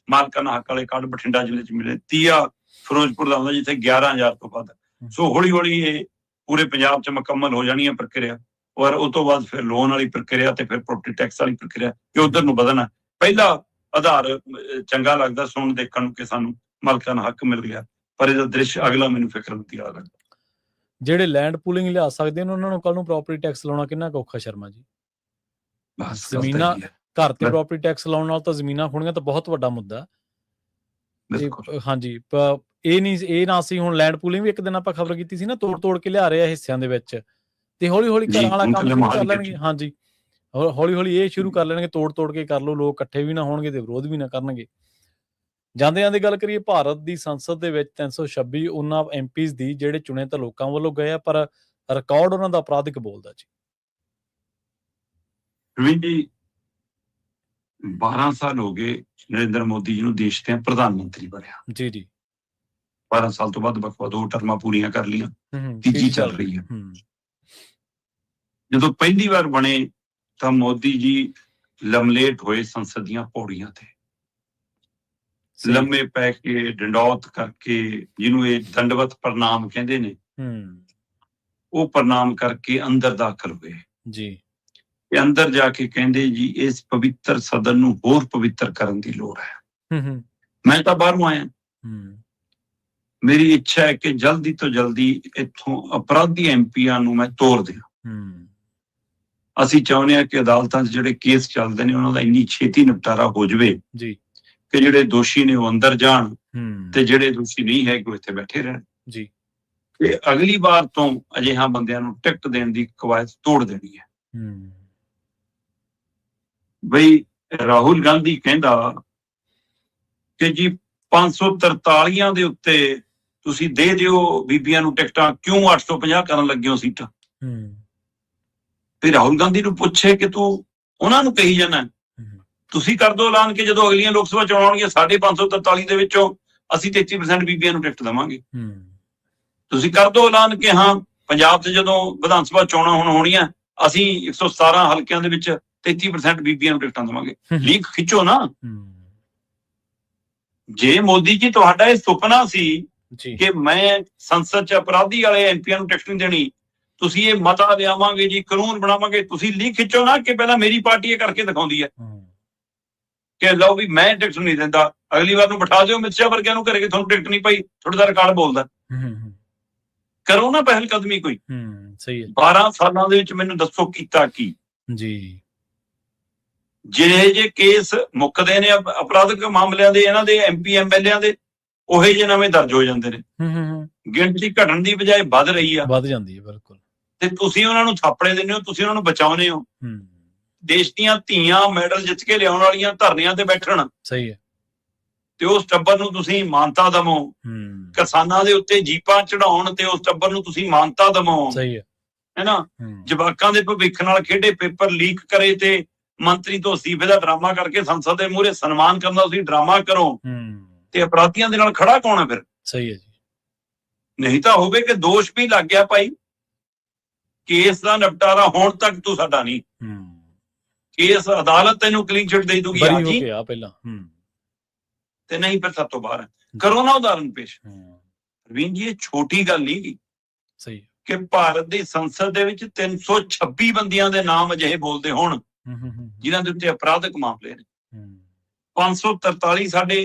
ਮਾਲਕਾਨਾ ਹੱਕ ਵਾਲੇ ਕਾਰਡ ਬਠਿੰਡਾ ਜ਼ਿਲ੍ਹੇ 'ਚ ਮਿਲੇ। ਤੀਆ ਫਿਰੋਜ਼ਪੁਰ ਦਾ ਆਉਂਦਾ ਜਿੱਥੇ 11,000 ਤੋਂ ਵੱਧ। ਸੋ ਹੌਲੀ ਹੌਲੀ ਇਹ ਪੂਰੇ ਪੰਜਾਬ 'ਚ ਮੁਕੰਮਲ ਹੋ ਜਾਣੀ ਹੈ ਪ੍ਰਕਿਰਿਆ, ਔਰ ਉਸ ਤੋਂ ਬਾਅਦ ਫਿਰ ਲੋਨ ਵਾਲੀ ਪ੍ਰਕਿਰਿਆ ਤੇ ਫਿਰ ਪ੍ਰੋਪਰਟੀ ਟੈਕਸ ਵਾਲੀ ਪ੍ਰਕਿਰਿਆ, ਕਿ ਉਧਰ ਨੂੰ ਵਧਣਾ। ਪਹਿਲਾ ਆਧਾਰ ਚੰਗਾ ਲੱਗਦਾ ਸੁਣਨ ਦੇਖਣ ਨੂੰ ਕਿ ਸਾਨੂੰ ਮਾਲਕਾਨਾ ਹੱਕ ਮਿਲ ਗਿਆ, ਪਰ ਇਹਦਾ ਦ੍ਰਿਸ਼ ਅਗਲਾ ਮੈਨੂੰ ਫਿਕਰਮੰਦੀ ਆ ਲੱਗਦਾ। ਜਿਹੜੇ ਲੈਂਡ ਪੂਲਿੰਗ ਲਿਆ ਸਕਦੇ ਨੇ ਉਹਨਾਂ ਨੂੰ ਕੱਲ ਨੂੰ ਪ੍ਰੋਪਰਟੀ ਟੈਕਸ ਲਾਉਣਾ ਕਿੰਨਾ ਕੁ ਔਖਾ ਸ਼ਰਮਾ ਜੀ? ਜ਼ਮੀਨਾਂ ਘਰ ਤੇ ਪ੍ਰੋਪਰਟੀ ਟੈਕਸ ਲਾਉਣ ਨਾਲ ਤਾਂ ਜ਼ਮੀਨਾਂ ਖੋਣੀਆਂ ਤਾਂ ਬਹੁਤ ਵੱਡਾ ਮੁੱਦਾ। ਹਾਂਜੀ, ਇਹ ਨਾ ਸੀ ਹੁਣ ਲੈਂਡ ਪੂਲਿੰਗ ਵੀ ਇੱਕ ਦਿਨ ਆਪਾਂ ਖਬਰ ਕੀਤੀ ਸੀ ਨਾ, ਤੋੜ ਕੇ ਲਿਆ ਰਹੇ ਆ ਹਿੱਸਿਆਂ ਦੇ ਵਿੱਚ, ਤੇ ਹੌਲੀ ਹੌਲੀ ਘਰਾਂ ਵਾਲਾ ਕੰਮ ਸ਼ੁਰੂ ਕਰ ਲੈਣਗੇ। ਹਾਂਜੀ, ਹੌਲੀ ਹੌਲੀ ਇਹ ਸ਼ੁਰੂ ਕਰ ਲੈਣਗੇ, ਤੋੜ ਕੇ ਕਰ ਲਓ, ਲੋਕ ਇਕੱਠੇ ਵੀ ਨਾ ਹੋਣਗੇ ਤੇ ਵਿਰੋਧ ਵੀ ਨਾ ਕਰਨਗੇ। ਜਾਂਦੇ ਗੱਲ ਕਰੀਏ ਭਾਰਤ ਦੀ ਸੰਸਦ ਦੇ ਵਿੱਚ 326 ਉਹਨਾਂ MPs ਦੀ ਜਿਹੜੇ ਚੁਣੇ ਤਾਂ ਲੋਕਾਂ ਵੱਲੋਂ ਗਏ ਆ, ਪਰ ਰਿਕਾਰਡ ਉਹਨਾਂ ਦਾ ਅਪਰਾਧਿਕ ਬੋਲਦਾ ਜੀ। 12 ਸਾਲ ਹੋ ਗਏ ਨਰਿੰਦਰ ਮੋਦੀ ਜੀ ਨੂੰ ਦੇਸ਼ ਦੇ ਪ੍ਰਧਾਨ ਮੰਤਰੀ ਬਣਿਆ ਜੀ। 12 ਸਾਲ ਤੋਂ ਬਾਅਦ ਵੱਖ-ਵੱਖ 2 ਟਰਮਾਂ ਪੂਰੀਆਂ ਕਰ ਲਈਆਂ, ਤੀਜੀ ਚੱਲ ਰਹੀ ਹੈ। ਜਦੋਂ ਪਹਿਲੀ ਵਾਰ ਬਣੇ ਤਾਂ ਮੋਦੀ ਜੀ ਲਮਲੇਟ ਹੋਏ ਸੰਸਦ ਦੀਆਂ ਪੌੜੀਆਂ ਤੇ, ਲੰਮੇ ਪੈ ਕੇ ਡੰਡੌਤ ਕਰਕੇ, ਜਿਹਨੂੰ ਇਹ ਦੰਡਵਤ ਪ੍ਰਣਾਮ ਕਹਿੰਦੇ ਨੇ, ਉਹ ਪ੍ਰਣਾਮ ਕਰਕੇ ਅੰਦਰ ਦਾਖਲ ਹੋਏ ਜੀ। ਤੇ ਅੰਦਰ ਜਾ ਕੇ ਕਹਿੰਦੇ ਜੀ ਇਸ ਪਵਿੱਤਰ ਸਦਨ ਨੂੰ ਹੋਰ ਪਵਿੱਤਰ ਕਰਨ ਦੀ ਲੋੜ ਹੈ। ਮੈਂ ਤਾਂ ਬਾਹਰੋਂ ਆਇਆ, ਮੇਰੀ ਇੱਛਾ ਹੈ ਕਿ ਜਲਦੀ ਤੋਂ ਜਲਦੀ ਇੱਥੋਂ ਅਪਰਾਧੀ ਐਮਪੀਆਂ ਨੂੰ ਮੈਂ ਤੋੜ ਦਿਆਂ। ਅਸੀਂ ਚਾਹੁੰਦੇ ਹਾਂ ਕਿ ਅਦਾਲਤਾਂ 'ਚ ਜਿਹੜੇ ਕੇਸ ਚੱਲਦੇ ਨੇ ਉਹਨਾਂ ਦਾ ਇੰਨੀ ਛੇਤੀ ਨਿਪਟਾਰਾ ਹੋ ਜਾਵੇ ਜੀ ਕਿ ਜਿਹੜੇ ਦੋਸ਼ੀ ਨੇ ਉਹ ਅੰਦਰ ਜਾਣ ਤੇ ਜਿਹੜੇ ਦੋਸ਼ੀ ਨਹੀਂ ਹੈ ਕਿ ਉਹ ਇੱਥੇ ਬੈਠੇ ਰਹਿਣ ਜੀ। ਤੇ ਅਗਲੀ ਵਾਰ ਤੋਂ ਅਜਿਹਾ ਬੰਦਿਆਂ ਨੂੰ ਟਿਕਟ ਦੇਣ ਦੀ ਕਵਾਇਦ ਤੋੜ ਦੇਣੀ ਹੈ। ਬਈ ਰਾਹੁਲ ਗਾਂਧੀ ਕਹਿੰਦਾ ਕਿ ਜੀ 543 ਦੇ ਉੱਤੇ ਤੁਸੀਂ ਦੇ ਦਿਓ ਬੀਬੀਆਂ ਨੂੰ ਟਿਕਟਾਂ, ਕਿਉਂ 850 ਕਰਨ ਲੱਗੇ ਹੋ ਸੀਟਾਂ? ਫਿਰ ਰਾਹੁਲ ਗਾਂਧੀ ਨੂੰ ਪੁੱਛੇ ਕਿ ਤੂੰ ਉਹਨਾਂ ਨੂੰ ਕਹੀ ਜਾਣਾ, ਤੁਸੀਂ ਕਰ ਦਿਓ ਐਲਾਨ ਕਿ ਜਦੋਂ ਅਗਲੀਆਂ ਲੋਕ ਸਭਾ ਚੋਣਾਂ ਆਉਣਗੀਆਂ 543 ਦੇ ਵਿੱਚੋਂ ਅਸੀਂ 33% ਬੀਬੀਆਂ ਨੂੰ ਟਿਕਟ ਦੇਵਾਂਗੇ। ਤੁਸੀਂ ਕਰ ਦਿਓ ਐਲਾਨ ਕਿ ਹਾਂ ਪੰਜਾਬ 'ਚ ਜਦੋਂ ਵਿਧਾਨ ਸਭਾ ਚੋਣਾਂ ਹੁਣ ਹੋਣੀਆਂ ਅਸੀਂ 117 ਹਲਕਿਆਂ ਦੇ ਵਿੱਚ 33% ਬੀਬੀਆਂ ਨੂੰ ਟਿਕਟਾਂ ਦੇਵਾਂਗੇ। ਲੀਕ ਖਿੱਚੋ ਨਾ। ਜੇ ਮੋਦੀ ਜੀ ਤੁਹਾਡਾ ਇਹ ਸੁਪਨਾ ਸੀ ਕਿ ਮੈਂ ਸੰਸਦ 'ਚ ਅਪਰਾਧੀ ਵਾਲੇ ਐਮਪੀਆਂ ਨੂੰ ਟਿਕਟ ਨਹੀਂ ਦੇਣੀ, ਤੁਸੀਂ ਇਹ ਮਤਾ ਲਿਆਵਾਂਗੇ ਜੀ, ਕਾਨੂੰਨ ਬਣਾਵਾਂਗੇ, ਤੁਸੀਂ ਲੀਕ ਖਿੱਚੋ ਨਾ ਕਿ ਪਹਿਲਾਂ ਮੇਰੀ ਪਾਰਟੀ ਇਹ ਕਰਕੇ ਦਿਖਾਉਂਦੀ ਹੈ ਕਿ ਲਓ ਵੀ ਮੈਂ ਟਿਕਟ ਨਹੀਂ ਦਿੰਦਾ, ਅਗਲੀ ਵਾਰ ਨੂੰ ਬਿਠਾ ਦਿਓ ਮਿਰਚਾ ਵਰਗਿਆਂ ਨੂੰ ਘਰੇ ਕਿ ਤੁਹਾਨੂੰ ਟਿਕਟ ਨਹੀਂ ਪਈ, ਤੁਹਾਡਾ ਰਿਕਾਰਡ ਬੋਲਦਾ। ਕਰੋ ਨਾ ਪਹਿਲ ਕਦਮੀ ਕੋਈ। ਸਹੀ ਹੈ। 12 ਸਾਲਾਂ ਦੇ ਵਿੱਚ ਮੈਨੂੰ ਦੱਸੋ ਕੀਤਾ ਕੀ? ਜੀ। ਜਿਹੜੇ ਜੇ ਕੇਸ ਮੁੱਕਦੇ ਨੇ ਅਪਰਾਧਿਕ ਮਾਮਲਿਆਂ ਦੇ, ਇਹਨਾਂ ਦੇ ਐਮਪੀ ਐਮਐਲਏਆਂ ਦੇ, ਉਹੇ ਜਿਹੇ ਨਵੇਂ ਦਰਜ ਹੋ ਜਾਂਦੇ ਨੇ। ਗਿਣਤੀ ਘਟਣ ਦੀ ਬਜਾਏ ਵੱਧ ਰਹੀ ਆ, ਵੱਧ ਜਾਂਦੀ ਹੈ। ਬਿਲਕੁਲ। ਤੇ ਤੁਸੀਂ ਉਹਨਾਂ ਨੂੰ ਥਾਪੜੇ ਦਿੰਦੇ ਹੋ, ਤੁਸੀਂ ਉਹਨਾਂ ਨੂੰ ਬਚਾਉਂਦੇ ਹੋ। ਦੇਸ਼ ਦੀਆਂ ਧੀਆਂ ਮੈਡਲ ਜਿੱਤ ਕੇ ਲਿਆਉਣ ਵਾਲੀਆਂ ਧਰਨਿਆਂ ਤੇ ਬੈਠਣ, ਸਹੀ ਹੈ, ਤੇ ਉਸ ਟੱਬਰ ਨੂੰ ਤੁਸੀਂ ਮਾਨਤਾ ਦਵੋ। ਕਿਸਾਨਾਂ ਦੇ ਉੱਤੇ ਜੀਪਾਂ ਚੜਾਉਣ ਤੇ ਉਸ ਟੱਬਰ ਨੂੰ ਤੁਸੀਂ ਮਾਨਤਾ ਦਵੋ। ਸਹੀ ਹੈ, ਹੈਨਾ। ਜਵਾਕਾਂ ਦੇ ਭਵਿੱਖ ਨਾਲ ਖੇਡੇ, ਪੇਪਰ ਲੀਕ ਕਰੇ ਤੇ ਮੰਤਰੀ ਤੋਂ ਅਸਤੀਫੇ ਦਾ ਡਰਾਮਾ ਕਰਕੇ ਸੰਸਦ ਦੇ ਮੂਹਰੇ ਸਨਮਾਨ ਕਰਨ ਦਾ ਤੁਸੀਂ ਡਰਾਮਾ ਕਰੋ, ਤੇ ਅਪਰਾਧੀਆਂ ਦੇ ਨਾਲ ਖੜਾ ਕੌਣ ਹੈ ਫਿਰ? ਸਹੀ ਹੈ ਜੀ। ਨਹੀਂ ਤਾਂ ਹੋਵੇ ਕਿ ਦੋਸ਼ ਵੀ ਲੱਗ ਗਿਆ ਭਾਈ, ਕੇਸ ਦਾ ਨਿਪਟਾਰਾ ਹੋਣ ਤੱਕ ਤੂੰ ਸਾਡਾ ਨਹੀਂ, ਕੇਸ ਅਦਾਲਤ ਤੈਨੂੰ ਕਲੀਨ ਚਿੱਟ ਦੇ ਦੂਗੀ ਆ ਜੀ ਪਹਿਲਾਂ, ਤੇ ਨਹੀਂ ਫਿਰ ਸਭ ਤੋਂ ਬਾਹਰ ਹੈ। ਕਰੋ ਨਾ ਉਦਾਹਰਨ ਪੇਸ਼। ਰਵੀਨ ਜੀ ਇਹ ਛੋਟੀ ਗੱਲ ਨਹੀਂ ਸਹੀ ਕਿ ਭਾਰਤ ਦੀ ਸੰਸਦ ਦੇ ਵਿੱਚ 326 ਬੰਦਿਆਂ ਦੇ ਨਾਮ ਅਜਿਹੇ ਬੋਲਦੇ ਹੋਣ ਜਿਨ੍ਹਾਂ ਦੇ ਉੱਤੇ ਅਪਰਾਧਿਕ ਮਾਮਲੇ ਨੇ। 543 ਸਾਡੇ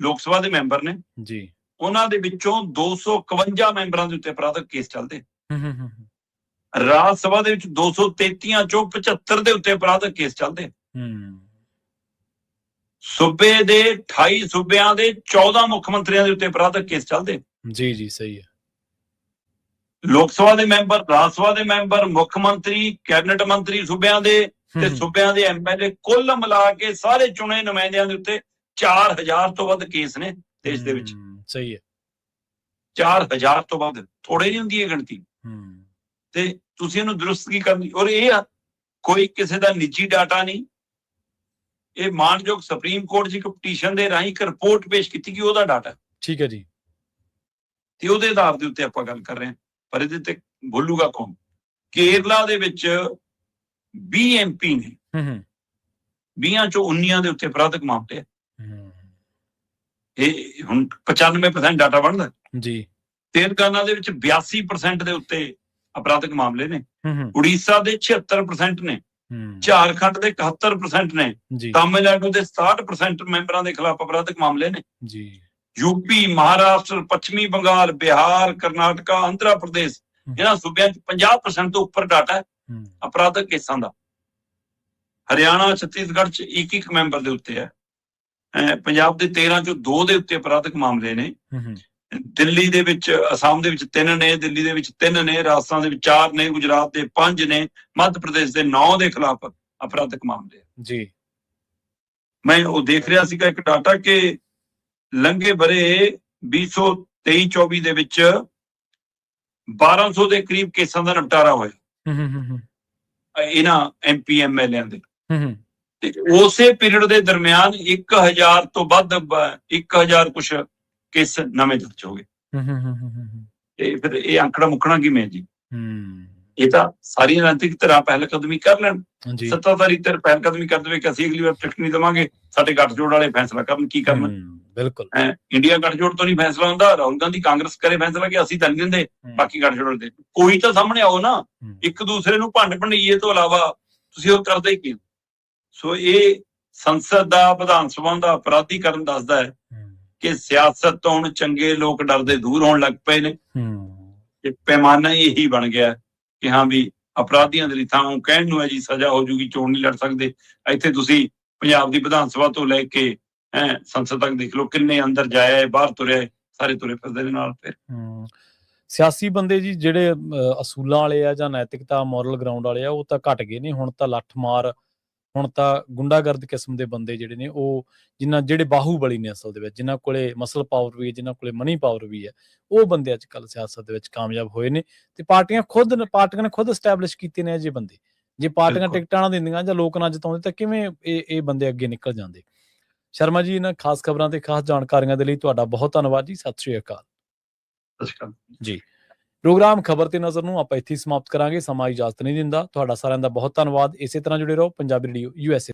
ਲੋਕ ਸਭਾ ਦੇ ਮੈਂਬਰ ਨੇ ਜੀ, ਉਹਨਾਂ ਦੇ ਵਿੱਚੋਂ 251 ਮੈਂਬਰਾਂ ਦੇ ਉੱਤੇ ਅਪਰਾਧਿਕ ਕੇਸ ਚੱਲਦੇ। ਰਾਜ ਸਭਾ ਦੇ ਵਿੱਚ 233 ਚੋਂ 75 ਦੇ ਉੱਤੇ ਅਪਰਾਧਿਕ ਕੇਸ ਚੱਲਦੇ। ਸੂਬੇ ਦੇ 28 ਸੂਬਿਆਂ ਦੇ 14 ਮੁੱਖ ਮੰਤਰੀਆਂ ਦੇ ਉੱਤੇ ਅਪਰਾਧਿਕ ਕੇਸ ਚੱਲਦੇ। ਜੀ ਜੀ ਸਹੀ ਹੈ। ਲੋਕ ਸਭਾ ਦੇ ਮੈਂਬਰ, ਰਾਜ ਸਭਾ ਦੇ ਮੈਂਬਰ, ਮੁੱਖ ਮੰਤਰੀ, ਕੈਬਨਿਟ ਮੰਤਰੀ ਸੂਬਿਆਂ ਦੇ ਤੇ ਸੂਬਿਆਂ ਦੇ ਐਮਐਲਏ ਕੁੱਲ ਮਿਲਾ ਕੇ ਸਾਰੇ ਚੁਣੇ ਨੁਮਾਇੰਦਿਆਂ ਦੇ ਉੱਤੇ 4000 ਤੋਂ ਵੱਧ ਕੇਸ ਨੇ ਦੇਸ਼ ਦੇ ਵਿੱਚ। ਸਹੀ ਹੈ। 4000 ਤੋਂ ਵੱਧ, ਥੋੜੇ ਨਹੀਂ ਹੁੰਦੀ ਇਹ ਗਿਣਤੀ। ਤੇ ਤੁਸੀਂ ਇਹਨੂੰ ਦਰੁਸਤਗੀ ਕਰਨੀ, ਔਰ ਇਹ ਆ ਕੋਈ ਕਿਸੇ ਦਾ ਨਿੱਜੀ ਡਾਟਾ ਨਹੀਂ। ਇਹ ਮਾਨਯੋਗ ਸੁਪਰੀਮ ਕੋਰਟ 'ਚ ਇੱਕ ਪਟੀਸ਼ਨ ਦੇ ਰਾਹੀਂ ਇੱਕ ਰਿਪੋਰਟ ਪੇਸ਼ ਕੀਤੀ ਕਿ ਉਹਦਾ ਡਾਟਾ। ਠੀਕ ਹੈ ਜੀ। ਤੇ ਉਹਦੇ ਆਧਾਰ ਦੇ ਉੱਤੇ ਆਪਾਂ ਗੱਲ ਕਰ ਰਹੇ ਹਾਂ, ਪਰ ਇਹਦੇ ਤੇ ਬੋਲੂਗਾ ਕੌਣ? ਕੇਰਲਾ ਦੇ ਵਿੱਚ 20 ਐਮਪੀ ਨੇ, 20 ਚੋਂ 19 ਦੇ ਉੱਤੇ ਅਪਰਾਧਿਕ ਮਾਮਲੇ ਆ। ਇਹ ਹੁਣ 95% ਡਾਟਾ ਬਣਦਾ ਜੀ। ਤੇਲੰਗਾਨਾ ਦੇ ਵਿੱਚ 82% ਦੇ ਉੱਤੇ ਅਪਰਾਧਿਕ ਮਾਮਲੇ ਨੇ। ਉੜੀਸਾ ਦੇ 76% ਨੇ, ਝਾਰਖੰਡ ਦੇ 71% ਨੇ, ਤਾਮਿਲਨਾਡੂ ਦੇ 67% ਮੈਂਬਰਾਂ ਦੇ ਖਿਲਾਫ ਅਪਰਾਧਿਕ ਮਾਮਲੇ ਨੇ ਜੀ। ਯੂਪੀ, ਮਹਾਰਾਸ਼ਟਰ, ਪੱਛਮੀ ਬੰਗਾਲ, ਬਿਹਾਰ, ਕਰਨਾਟਕਾ, ਆਂਧਰਾ ਪ੍ਰਦੇਸ਼, ਇਹਨਾਂ ਸੂਬਿਆਂ 'ਚ 50% ਤੋਂ ਉੱਪਰ ਡਾਟਾ ਹੈ ਅਪਰਾਧਿਕ ਕੇਸਾਂ ਦਾ। ਹਰਿਆਣਾ, ਛੱਤੀਸਗੜ੍ਹ 'ਚ ਇੱਕ ਮੈਂਬਰ ਦੇ ਉੱਤੇ ਹੈ। ਪੰਜਾਬ ਦੇ 13 ਚੋਂ 2 ਦੇ ਉੱਤੇ ਅਪਰਾਧਿਕ ਮਾਮਲੇ ਨੇ। ਦਿੱਲੀ ਦੇ ਵਿੱਚ, ਅਸਾਮ ਦੇ ਵਿੱਚ 3 ਨੇ, ਦਿੱਲੀ ਦੇ ਵਿੱਚ 3 ਨੇ, ਰਾਜਸਥਾਨ ਦੇ ਵਿੱਚ 4 ਨੇ, ਗੁਜਰਾਤ ਦੇ 5 ਨੇ, ਮੱਧ ਪ੍ਰਦੇਸ਼ ਦੇ 9 ਦੇ ਖਿਲਾਫ ਅਪਰਾਧਿਕ ਮਾਮਲੇ ਜੀ। ਮੈਂ ਉਹ ਦੇਖ ਰਿਹਾ ਸੀਗਾ ਇੱਕ ਡਾਟਾ ਕਿ ਲੰਘੇ ਬਰੇ 2023-24 ਦੇ ਵਿੱਚ 1200 ਦੇ ਕਰੀਬ ਕੇਸਾਂ ਦਾ ਨਿਪਟਾਰਾ ਹੋਇਆ ਇਹਨਾਂ ਐਮਪੀ ਐਮਐਲਏਆਂ ਦੇ। ਤੇ ਉਸੇ ਪੀਰੀਅਡ ਦੇ ਦਰਮਿਆਨ 1000 ਤੋਂ ਵੱਧ, 1000 ਕੁਛ ਕੇਸ ਨਵੇਂ ਦਰਜ ਹੋ ਗਏ। ਤੇ ਫਿਰ ਇਹ ਆંકੜਾ ਮੁੱਕਣਾ ਕਿਵੇਂ ਜੀ? ਇਹ ਤਾਂ ਸਾਰੀਆਂ ਰਾਜਨੀਤਿਕ ਧਿਰਾਂ ਪਹਿਲ ਕਦਮੀ ਕਰ ਲੈਣ। ਜੀ ਸੱਤਾਧਾਰੀ ਧਿਰ ਪਹਿਲ ਕਦਮੀ ਕਰ ਦੇਵੇ ਕਿ ਅਸੀਂ ਅਗਲੀ ਵਾਰ ਟਿਕਟ ਨਹੀਂ ਦੇਵਾਂਗੇ, ਸਾਡੇ ਗੱਠਜੋੜ ਵਾਲੇ ਫੈਸਲਾ ਕਰਨ ਕੀ ਕਰਨਾ। ਬਿਲਕੁਲ ਇੰਡੀਆ ਗੱਠਜੋੜ ਤੋਂ ਨਹੀਂ ਫੈਸਲਾ ਹੁੰਦਾ, ਰਾਹੁਲ ਗਾਂਧੀ ਕਾਂਗਰਸ ਕਰੇ ਫੈਸਲਾ ਕਿ ਅਸੀਂ ਤਾਂ ਨਹੀਂ ਦਿੰਦੇ, ਬਾਕੀ ਗੱਠਜੋੜ ਦੇ। ਕੋਈ ਤਾਂ ਸਾਹਮਣੇ ਆਓ ਨਾ, ਇੱਕ ਦੂਸਰੇ ਨੂੰ ਭੰਡ ਭੰਡੀਏ ਤੋਂ ਇਲਾਵਾ ਤੁਸੀਂ ਉਹ ਕਰਦੇ ਹੀ ਕੀ। ਸੋ ਇਹ ਸੰਸਦ ਦਾ, ਵਿਧਾਨ ਸਭਾ ਦਾ ਅਪਰਾਧੀਕਰਨ ਦੱਸਦਾ ਹੈ ਕਿ ਸਿਆਸਤ ਤੋਂ ਹੁਣ ਚੰਗੇ ਲੋਕ ਡਰਦੇ ਦੂਰ ਹੋਣ ਲੱਗ ਪਏ ਨੇ। ਪੈਮਾਨਾ ਇਹੀ ਬਣ ਗਿਆ ਕਿ ਹਾਂ ਵੀ ਅਪਰਾਧੀਆਂ ਦੇ ਲਈ ਥਾਂ ਕਹਿਣ ਨੂੰ ਹੈ ਜੀ ਸਜ਼ਾ ਹੋ ਜੂਗੀ, ਚੋਣ ਨਹੀਂ ਲੜ ਸਕਦੇ। ਇੱਥੇ ਤੁਸੀਂ ਪੰਜਾਬ ਦੀ ਵਿਧਾਨ ਸਭਾ ਤੋਂ ਲੈ ਕੇ ਸੰਸਦ ਤੱਕ ਦੇਖ ਲਓ, ਕਿੰਨੇ ਅੰਦਰ ਜਾਇਆ ਬਾਹਰ ਤੁਰਿਆ, ਸਾਰੇ ਤੁਰੇ ਫਿਰਦੇ ਨੇ ਨਾਲ। ਫਿਰ ਸਿਆਸੀ ਬੰਦੇ ਜੀ ਜਿਹੜੇ ਅਸੂਲਾਂ ਵਾਲੇ ਆ ਜਾਂ ਨੈਤਿਕਤਾ ਮੋਰਲ ਗਰਾਊਂਡ ਵਾਲੇ ਆ, ਉਹ ਤਾਂ ਘਟ ਗਏ ਨੇ। ਹੁਣ ਤਾਂ ਲੱਠ ਮਾਰ, ਹੁਣ ਤਾਂ ਗੁੰਡਾਗਰਦ ਕਿਸਮ ਦੇ ਬੰਦੇ ਜਿਹੜੇ ਨੇ, ਉਹ ਜਿਹੜੇ ਬਾਹੂਬਲੀ ਨੇ ਅਸਲ ਦੇ ਵਿੱਚ, ਜਿਨ੍ਹਾਂ ਕੋਲੇ ਮਸਲ ਪਾਵਰ ਵੀ ਹੈ, ਜਿਨ੍ਹਾਂ ਕੋਲੇ ਮਨੀ ਪਾਵਰ ਵੀ ਹੈ, ਉਹ ਬੰਦੇ ਅੱਜ ਕੱਲ੍ਹ ਸਿਆਸਤ ਦੇ ਵਿੱਚ ਕਾਮਯਾਬ ਹੋਏ ਨੇ। ਤੇ ਪਾਰਟੀਆਂ ਨੇ ਖੁਦ ਐਸਟੈਬਲਿਸ਼ ਕੀਤੇ ਨੇ ਅਜਿਹੇ ਬੰਦੇ। ਜੇ ਪਾਰਟੀਆਂ ਟਿਕਟਾਂ ਨਾ ਦਿੰਦੀਆਂ ਜਾਂ ਲੋਕ ਨਾ ਜਿਤਾਉਂਦੇ ਤਾਂ ਕਿਵੇਂ ਇਹ ਬੰਦੇ ਅੱਗੇ ਨਿਕਲ ਜਾਂਦੇ। ਸ਼ਰਮਾ ਜੀ, ਇਹਨਾਂ ਖਾਸ ਖਬਰਾਂ ਤੇ ਖਾਸ ਜਾਣਕਾਰੀਆਂ ਦੇ ਲਈ ਤੁਹਾਡਾ ਬਹੁਤ ਧੰਨਵਾਦ ਜੀ। ਸਤਿ ਸ਼੍ਰੀ ਅਕਾਲ ਜੀ। ਪ੍ਰੋਗਰਾਮ ਖਬਰ ਤੇ ਨਜ਼ਰ ਨੂੰ ਆਪਾਂ ਇੱਥੇ ਸਮਾਪਤ ਕਰਾਂਗੇ। ਸਮਾਂ ਇਜਾਜ਼ਤ ਨਹੀਂ ਦਿੰਦਾ। ਤੁਹਾਡਾ ਸਾਰਿਆਂ ਦਾ ਬਹੁਤ ਧੰਨਵਾਦ। ਇਸੇ ਤਰ੍ਹਾਂ ਜੁੜੇ ਰਹੋ ਪੰਜਾਬੀ ਰੇਡੀਓ USA।